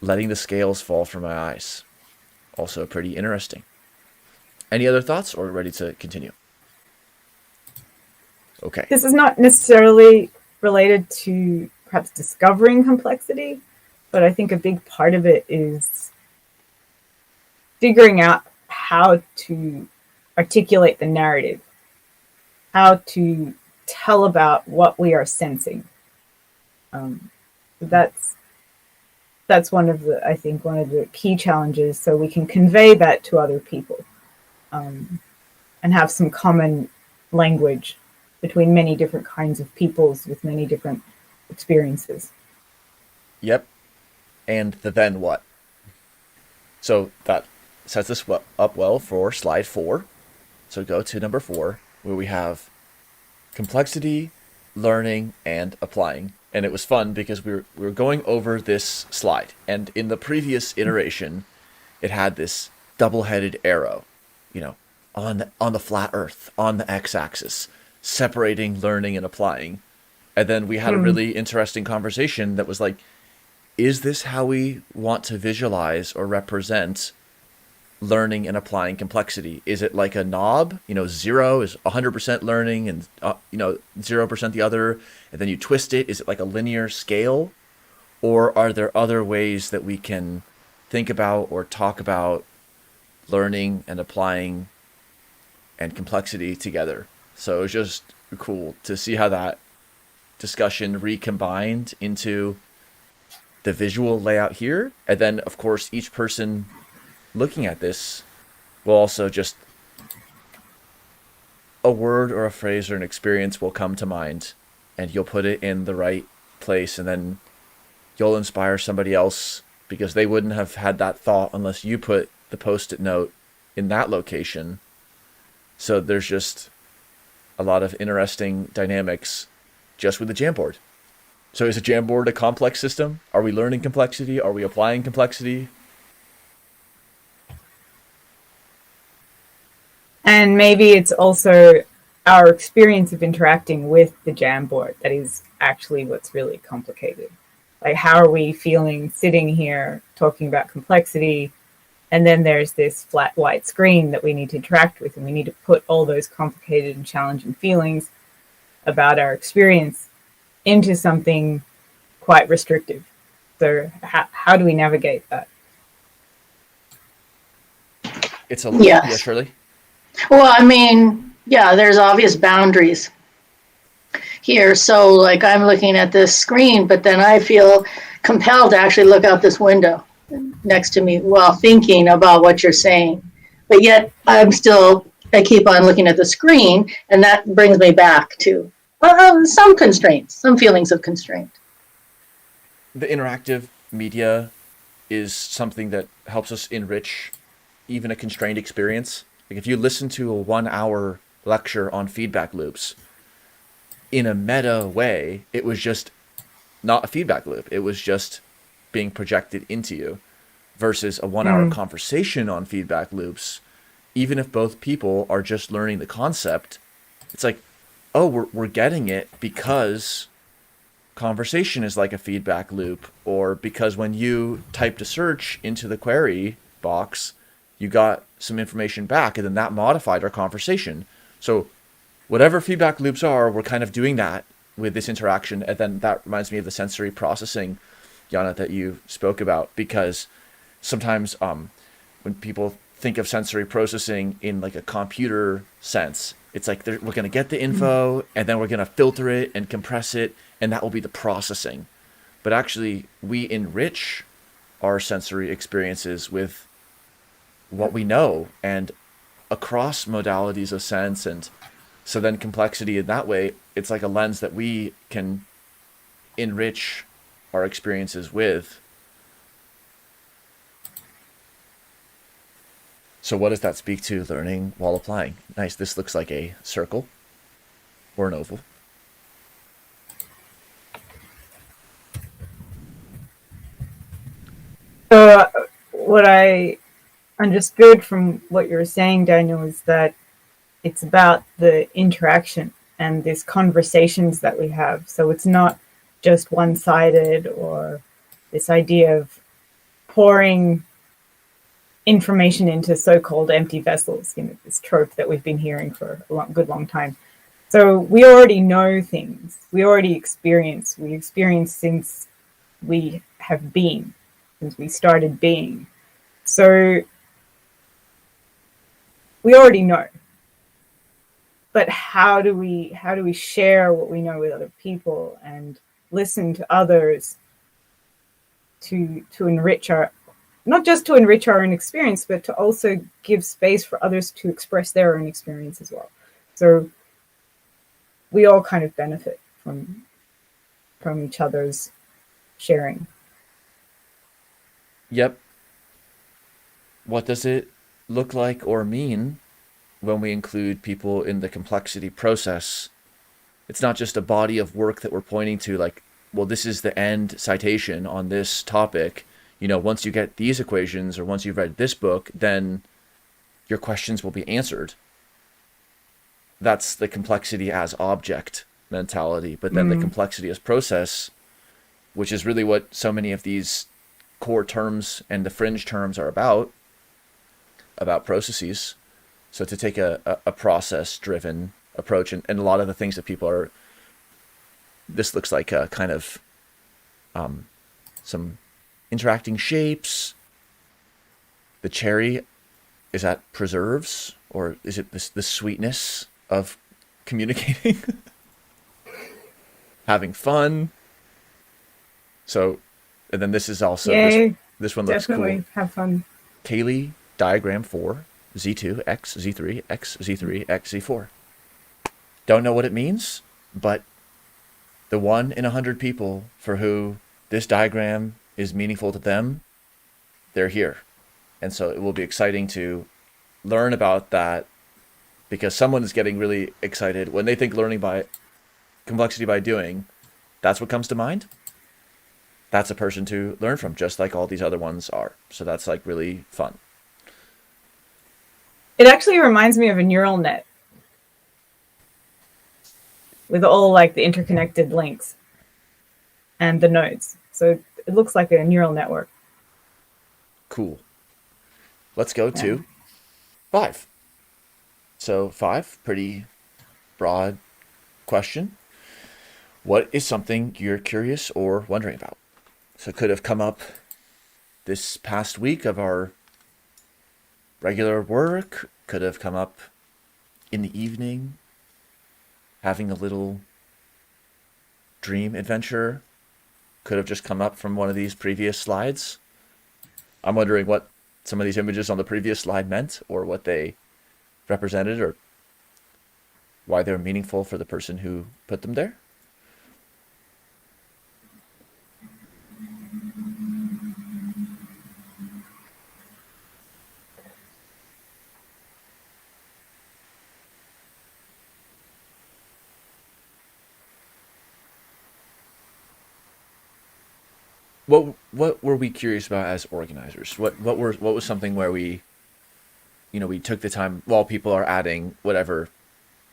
Letting the scales fall from my eyes. Also pretty interesting. Any other thoughts, or ready to continue? Okay.
This is not necessarily related to perhaps discovering complexity, but I think a big part of it is figuring out how to articulate the narrative, how to tell about what we are sensing. That's one of the key challenges, so we can convey that to other people, and have some common language between many different kinds of peoples with many different experiences.
Yep. And the then what? So that sets this up well for slide 4. So go to number 4, where we have complexity, learning, and applying. And it was fun because we were going over this slide, and in the previous iteration, it had this double-headed arrow, on the flat Earth, on the x-axis, separating learning and applying. And then we had a really interesting conversation that was like, is this how we want to visualize or represent learning and applying complexity? Is it like a knob? 0 is 100% learning, and 0% the other, and then you twist it. Is it like a linear scale? Or are there other ways that we can think about or talk about learning and applying and complexity together? So it was just cool to see how that discussion recombined into the visual layout here. And then, of course, each person looking at this will also just, a word or a phrase or an experience will come to mind, and you'll put it in the right place, and then you'll inspire somebody else, because they wouldn't have had that thought unless you put the post-it note in that location. So there's just a lot of interesting dynamics just with the Jamboard. So is a Jamboard a complex system? Are we learning complexity? Are we applying complexity?
And maybe it's also our experience of interacting with the Jamboard that is actually what's really complicated. Like, how are we feeling sitting here talking about complexity, and then there's this flat white screen that we need to interact with, and we need to put all those complicated and challenging feelings about our experience into something quite restrictive. So how do we navigate that?
It's a yeah, Shirley.
Well, there's obvious boundaries here. So like I'm looking at this screen, but then I feel compelled to actually look out this window next to me while thinking about what you're saying. But yet I keep on looking at the screen, and that brings me back to some constraints, some feelings of constraint.
The interactive media is something that helps us enrich even a constrained experience. Like if you listen to a 1 hour lecture on feedback loops, in a meta way, it was just not a feedback loop. It was just being projected into you, versus a 1 hour conversation on feedback loops. Even if both people are just learning the concept, it's like, oh, we're getting it because conversation is like a feedback loop, or because when you typed a search into the query box, you got some information back, and then that modified our conversation. So whatever feedback loops are, we're kind of doing that with this interaction. And then that reminds me of the sensory processing, Jana, that you spoke about, because sometimes when people think of sensory processing in like a computer sense, it's like we're going to get the info and then we're going to filter it and compress it, and that will be the processing. But actually, we enrich our sensory experiences with what we know and across modalities of sense. And so then complexity in that way, it's like a lens that we can enrich our experiences with. So what does that speak to learning while applying? Nice. This looks like a circle or an oval.
So what I understood from what you were saying, Daniel, is that it's about the interaction and these conversations that we have. So it's not just one-sided, or this idea of pouring information into so-called empty vessels, this trope that we've been hearing for a good long time. So we already know things. We already experience. We experience since we have been, since we started being. So we already know. But how do we share what we know with other people and listen to others to enrich our, not just to enrich our own experience, but to also give space for others to express their own experience as well. So we all kind of benefit from each other's sharing.
Yep. What does it look like or mean when we include people in the complexity process? It's not just a body of work that we're pointing to, like, well, this is the end citation on this topic. Once you get these equations, or once you've read this book, then your questions will be answered. That's the complexity as object mentality. But then the complexity as process, which is really what so many of these core terms and the fringe terms are about processes. So to take a process-driven approach, and a lot of the things that people are, this looks like a kind of some interacting shapes. The cherry, is that preserves, or is it the sweetness of communicating? Having fun. So, and then this is also, this one looks
definitely
cool.
Have fun.
Cayley diagram 4, Z2, X, Z3, X, Z3, X, Z4. Don't know what it means, but the 1 in 100 people for who this diagram is meaningful to them, they're here. And so it will be exciting to learn about that, because someone is getting really excited when they think learning by complexity by doing, that's what comes to mind. That's a person to learn from, just like all these other ones are. So that's like really fun.
It actually reminds me of a neural net with all like the interconnected links and the nodes. So it looks like a neural network.
Cool. Let's go to 5. So 5, pretty broad question. What is something you're curious or wondering about? So it could have come up this past week of our regular work, could have come up in the evening, having a little dream adventure could have just come up from one of these previous slides. I'm wondering what some of these images on the previous slide meant, or what they represented, or why they're meaningful for the person who put them there. What were we curious about as organizers? What was something where we, we took the time while people are adding whatever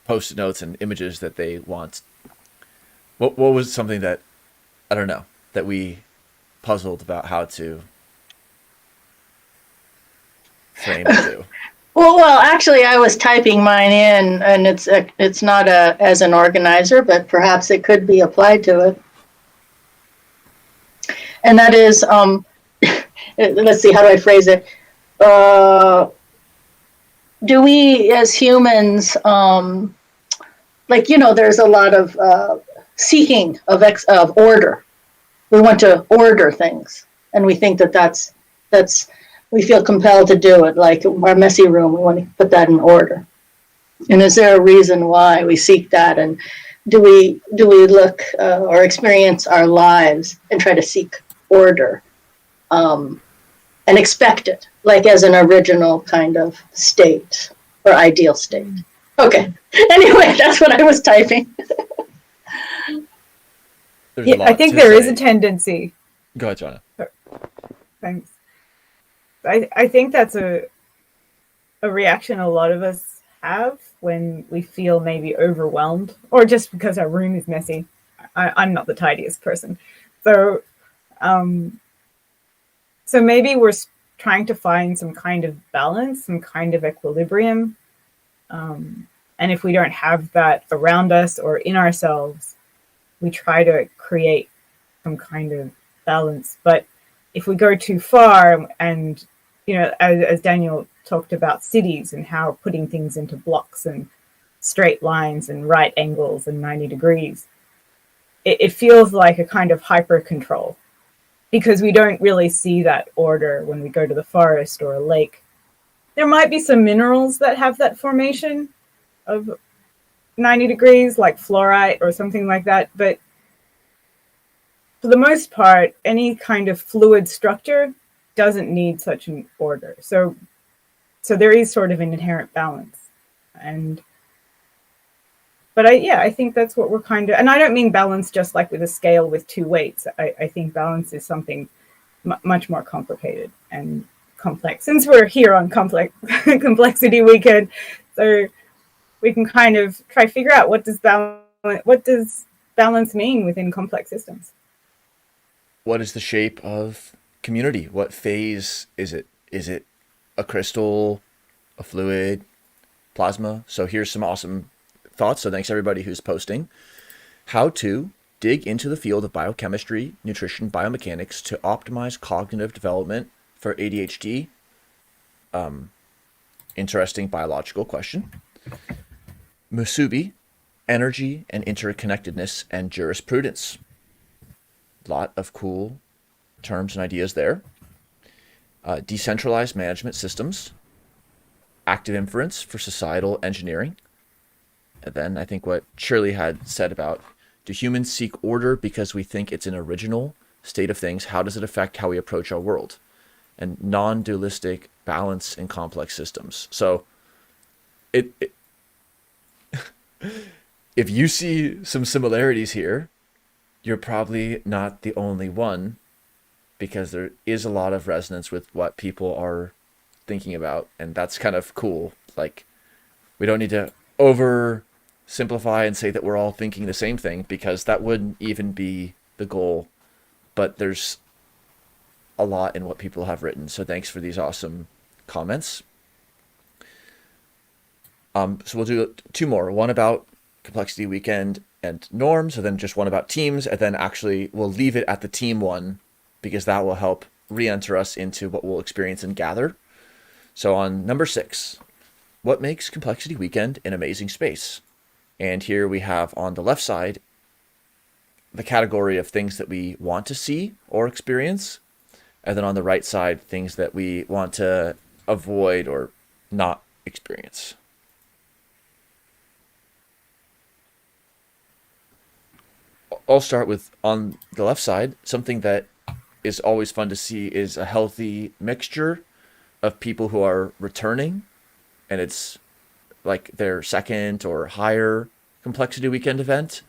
post-it notes and images that they want. What was something that, I don't know, that we puzzled about how to frame and do?
Well, actually, I was typing mine in, and it's not as an organizer, but perhaps it could be applied to it. And that is, let's see, how do I phrase it? Do we, as humans, there's a lot of seeking of order. We want to order things, and we think that's we feel compelled to do it. Like our messy room, we want to put that in order. And is there a reason why we seek that? And do we look or experience our lives and try to seek order and expect it, like as an original kind of state or ideal state? Okay. Anyway, that's what I was typing.
I think there is a tendency.
Go ahead, Jonna.
Thanks. I think that's a reaction a lot of us have when we feel maybe overwhelmed, or just because our room is messy. I'm not the tidiest person. So maybe we're trying to find some kind of balance, some kind of equilibrium. And if we don't have that around us or in ourselves, we try to create some kind of balance. But if we go too far, and, as Daniel talked about cities and how putting things into blocks and straight lines and right angles and 90 degrees, it feels like a kind of hyper control, because we don't really see that order when we go to the forest or a lake. There might be some minerals that have that formation of 90 degrees, like fluorite or something like that. But for the most part, any kind of fluid structure doesn't need such an order. So there is sort of an inherent balance. But I think that's what we're kind of, and I don't mean balance just like with a scale with two weights. I think balance is something much more complicated and complex. Since we're here on Complexity Weekend, so we can kind of try to figure out what does balance mean within complex systems.
What is the shape of community? What phase is it? Is it a crystal, a fluid, plasma? So here's some awesome thoughts. So thanks everybody who's posting. How to dig into the field of biochemistry, nutrition, biomechanics to optimize cognitive development for ADHD. Interesting biological question. Musubi, energy and interconnectedness and jurisprudence. Lot of cool terms and ideas there. Decentralized management systems. Active inference for societal engineering. And then I think what Shirley had said about, do humans seek order because we think it's an original state of things? How does it affect how we approach our world? And non-dualistic balance in complex systems. So it if you see some similarities here, you're probably not the only one, because there is a lot of resonance with what people are thinking about. And that's kind of cool. Like, we don't need to oversimplify and say that we're all thinking the same thing, because that wouldn't even be the goal. But there's a lot in what people have written. So thanks for these awesome comments. So we'll do two more. One about Complexity Weekend and norms, and then just one about teams, and then actually we'll leave it at the team one, because that will help re-enter us into what we'll experience and gather. So on number 6, what makes Complexity Weekend an amazing space? And here we have on the left side the category of things that we want to see or experience. And then on the right side, things that we want to avoid or not experience. I'll start with, on the left side, something that is always fun to see is a healthy mixture of people who are returning, and it's like their second or higher complexity weekend event,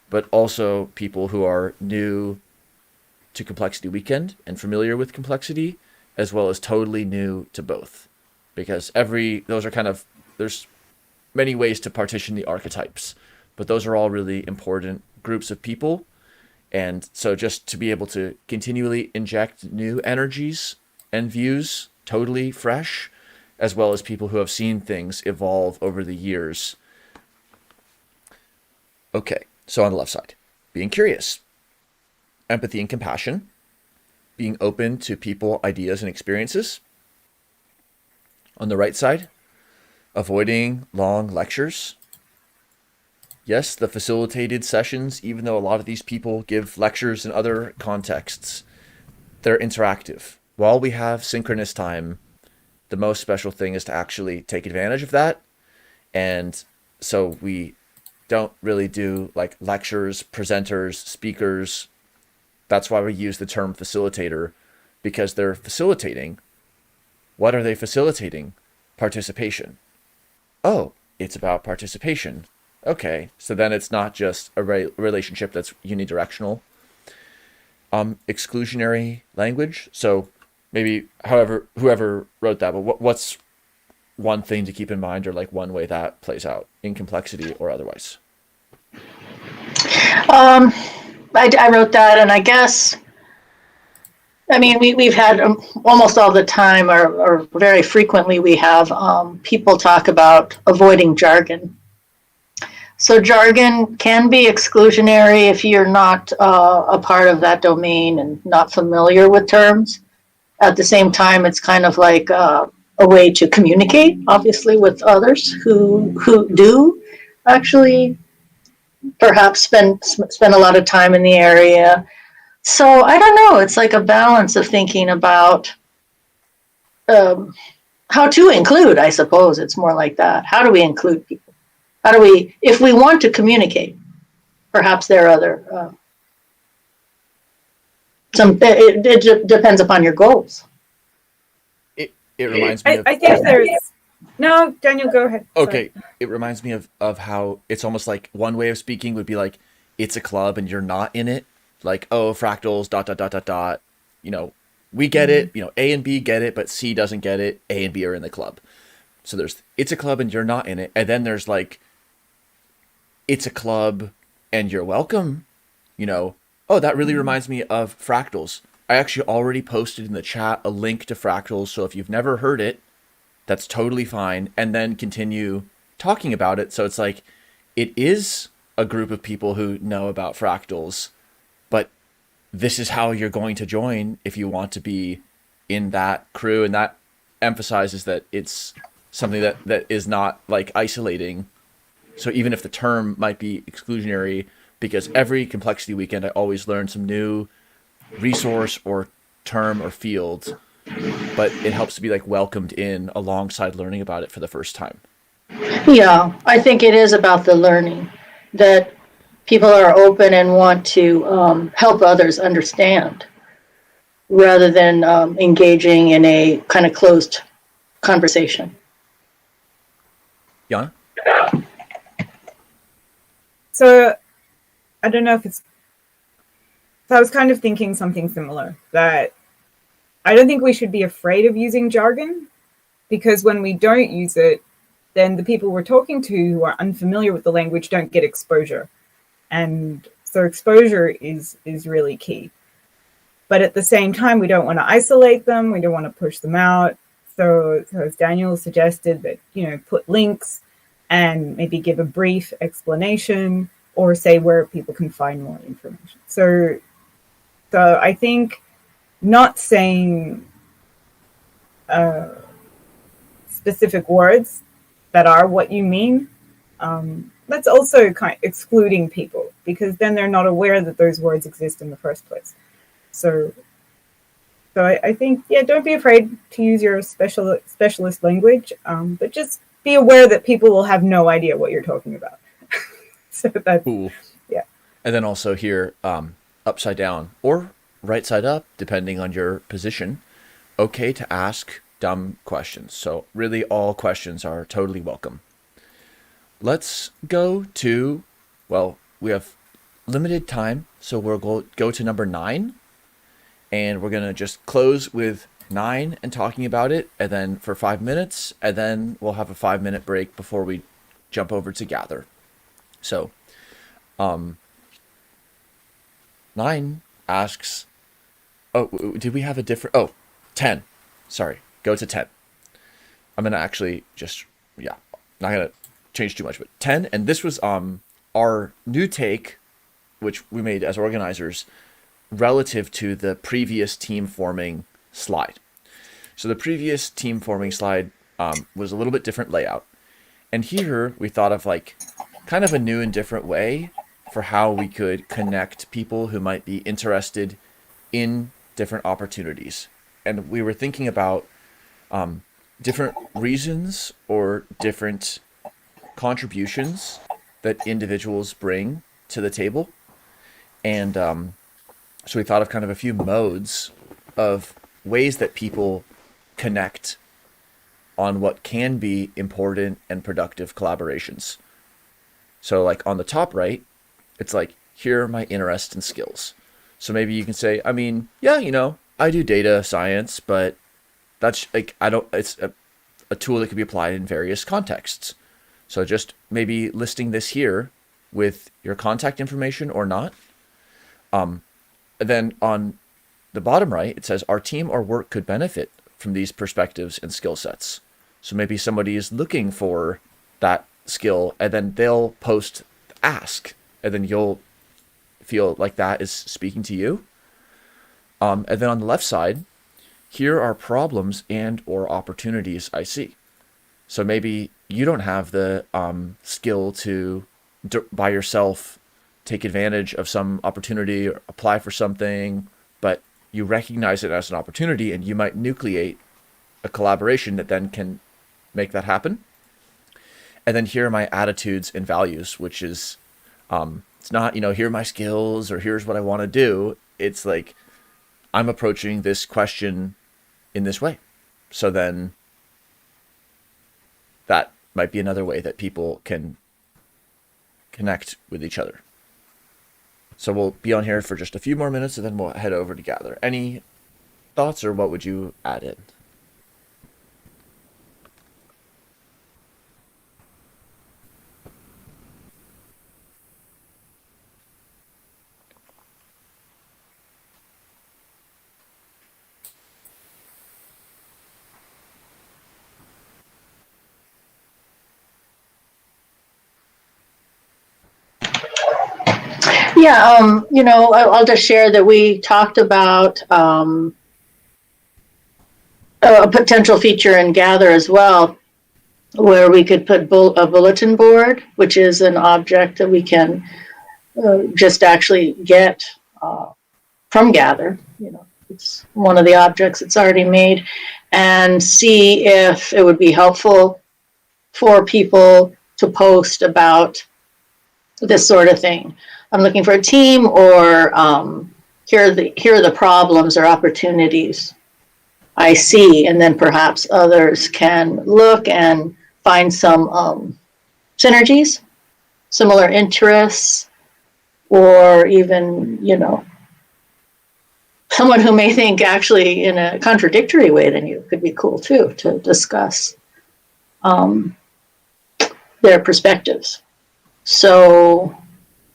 but also people who are new to complexity weekend and familiar with complexity, as well as totally new to both. Because those are kind of, there's many ways to partition the archetypes, but those are all really important groups of people. And so just to be able to continually inject new energies and views, totally fresh, as well as people who have seen things evolve over the years. Okay, so on the left side, being curious, empathy and compassion, being open to people, ideas, and experiences. On the right side, avoiding long lectures. Yes, the facilitated sessions, even though a lot of these people give lectures in other contexts, they're interactive. While we have synchronous time, the most special thing is to actually take advantage of that. And so we don't really do like lectures, presenters, speakers. That's why we use the term facilitator, because they're facilitating. What are they facilitating? Participation. Oh, it's about participation. Okay, so then it's not just a relationship that's unidirectional. Exclusionary language. So maybe whoever wrote that, but what's one thing to keep in mind, or like one way that plays out in complexity or otherwise?
I wrote that, and I guess, I mean, we've had almost all the time, or very frequently, we have people talk about avoiding jargon. So jargon can be exclusionary if you're not a part of that domain and not familiar with terms. At the same time, it's kind of like a way to communicate, obviously, with others who do actually perhaps spend a lot of time in the area. So I don't know. It's like a balance of thinking about how to include. I suppose it's more like that. How do we include people? How do we, if we want to communicate? Perhaps there are other. It depends upon your goals.
It reminds me.
I think there's. No, Daniel, go ahead.
Okay, it reminds me of how it's almost like one way of speaking would be like, it's a club and you're not in it. Like, oh, fractals, ... You know, we get it. You know, A and B get it, but C doesn't get it. A and B are in the club. So there's, it's a club and you're not in it. And then there's like, it's a club and you're welcome. You know, oh, that really reminds me of fractals. I actually already posted in the chat a link to fractals. So if you've never heard it, that's totally fine. And then continue talking about it. So it's like, it is a group of people who know about fractals, but this is how you're going to join if you want to be in that crew. And that emphasizes that it's something that is not like isolating. So even if the term might be exclusionary, because every complexity weekend, I always learn some new resource or term or field, but it helps to be like welcomed in alongside learning about it for the first time.
Yeah, I think it is about the learning, that people are open and want to help others understand, rather than engaging in a kind of closed conversation.
Yana?
So I don't know if it's. So I was kind of thinking something similar, that I don't think we should be afraid of using jargon, because when we don't use it, then the people we're talking to who are unfamiliar with the language don't get exposure. And so exposure is really key. But at the same time, we don't want to isolate them. We don't want to push them out. So as Daniel suggested, that, you know, put links and maybe give a brief explanation, or say where people can find more information. So I think not saying specific words that are what you mean, that's also kind of excluding people, because then they're not aware that those words exist in the first place. So I think, yeah, don't be afraid to use your specialist language, but just be aware that people will have no idea what you're talking about. So that's
Cool.
Yeah.
And then also here, upside down or right side up, depending on your position, okay to ask dumb questions. So really all questions are totally welcome. Let's go to, well, we have limited time, so we'll go to number 9. And we're going to just close with 9 and talking about it, and then for 5 minutes, and then we'll have a 5-minute break before we jump over to gather. So, 9 asks, oh, did we have a different, 10. Sorry, go to 10. I'm going to actually just, not going to change too much, but 10, and this was our new take, which we made as organizers, relative to the previous team forming slide. So the previous team forming slide was a little bit different layout. And here we thought of like kind of a new and different way for how we could connect people who might be interested in different opportunities. And we were thinking about different reasons or different contributions that individuals bring to the table. And so we thought of kind of a few modes of ways that people connect on what can be important and productive collaborations. So like on the top right, it's like, here are my interests and skills. So maybe you can say, I mean, yeah, I do data science, but that's like, it's a tool that can be applied in various contexts. So just maybe listing this here with your contact information or not. Then on the bottom right, it says our team or work could benefit from these perspectives and skill sets. So maybe somebody is looking for that skill, and then they'll post ask, and then you'll feel like that is speaking to you. And then on the left side, here are problems and or opportunities I see. So maybe you don't have the skill to by yourself take advantage of some opportunity or apply for something, but you recognize it as an opportunity, and you might nucleate a collaboration that then can make that happen. And then here are my attitudes and values, which is, it's not, here are my skills or here's what I want to do. It's like, I'm approaching this question in this way. So then that might be another way that people can connect with each other. So we'll be on here for just a few more minutes, and then we'll head over to gather. Any thoughts, or what would you add in?
Yeah, I'll just share that we talked about a potential feature in Gather as well, where we could put a bulletin board, which is an object that we can just actually get from Gather. It's one of the objects that's already made, and see if it would be helpful for people to post about this sort of thing. I'm looking for a team, or here are the problems or opportunities I see, and then perhaps others can look and find some synergies, similar interests, or even someone who may think actually in a contradictory way than you could be cool too, to discuss their perspectives. So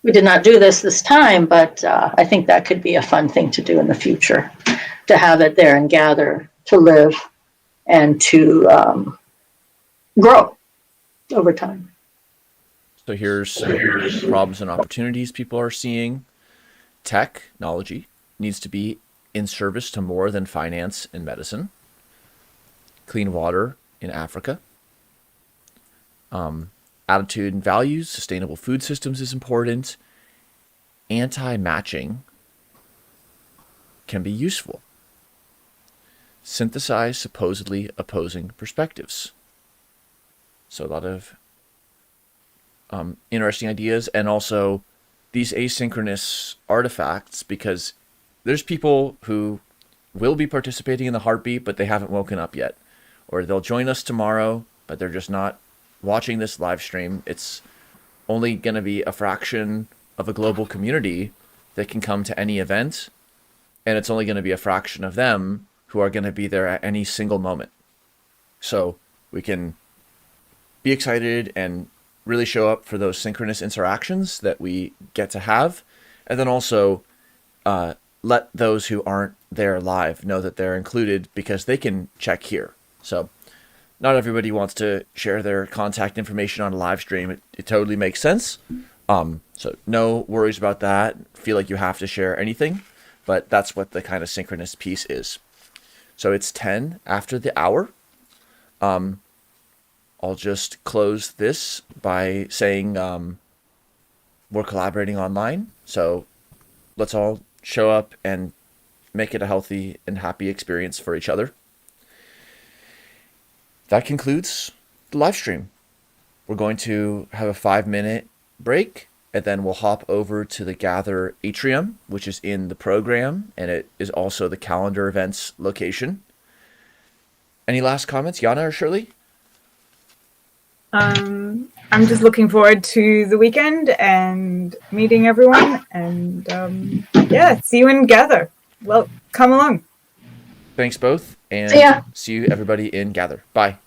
we did not do this time, but I think that could be a fun thing to do in the future, to have it there and Gather to live and to grow over time.
So here's problems and opportunities people are seeing. Technology needs to be in service to more than finance and medicine. Clean water in Africa. Attitude and values, sustainable food systems is important. anti-matching can be useful. Synthesize supposedly opposing perspectives. So a lot of interesting ideas, and also these asynchronous artifacts, because there's people who will be participating in the heartbeat, but they haven't woken up yet. Or they'll join us tomorrow, but they're just not watching this live stream. It's only going to be a fraction of a global community that can come to any event, and it's only going to be a fraction of them who are going to be there at any single moment. So we can be excited and really show up for those synchronous interactions that we get to have, and then also let those who aren't there live know that they're included, because they can check here. So not everybody wants to share their contact information on a live stream. It totally makes sense. So no worries about that. Feel like you have to share anything, but that's what the kind of synchronous piece is. So it's 10 after the hour. I'll just close this by saying we're collaborating online. So let's all show up and make it a healthy and happy experience for each other. That concludes the live stream. We're going to have a 5-minute break, and then we'll hop over to the Gather Atrium, which is in the program, and it is also the calendar events location. Any last comments, Yana or Shirley?
I'm just looking forward to the weekend and meeting everyone, and see you in Gather. Well, come along.
Thanks both, and
See ya.
see you everybody in Gather. Bye.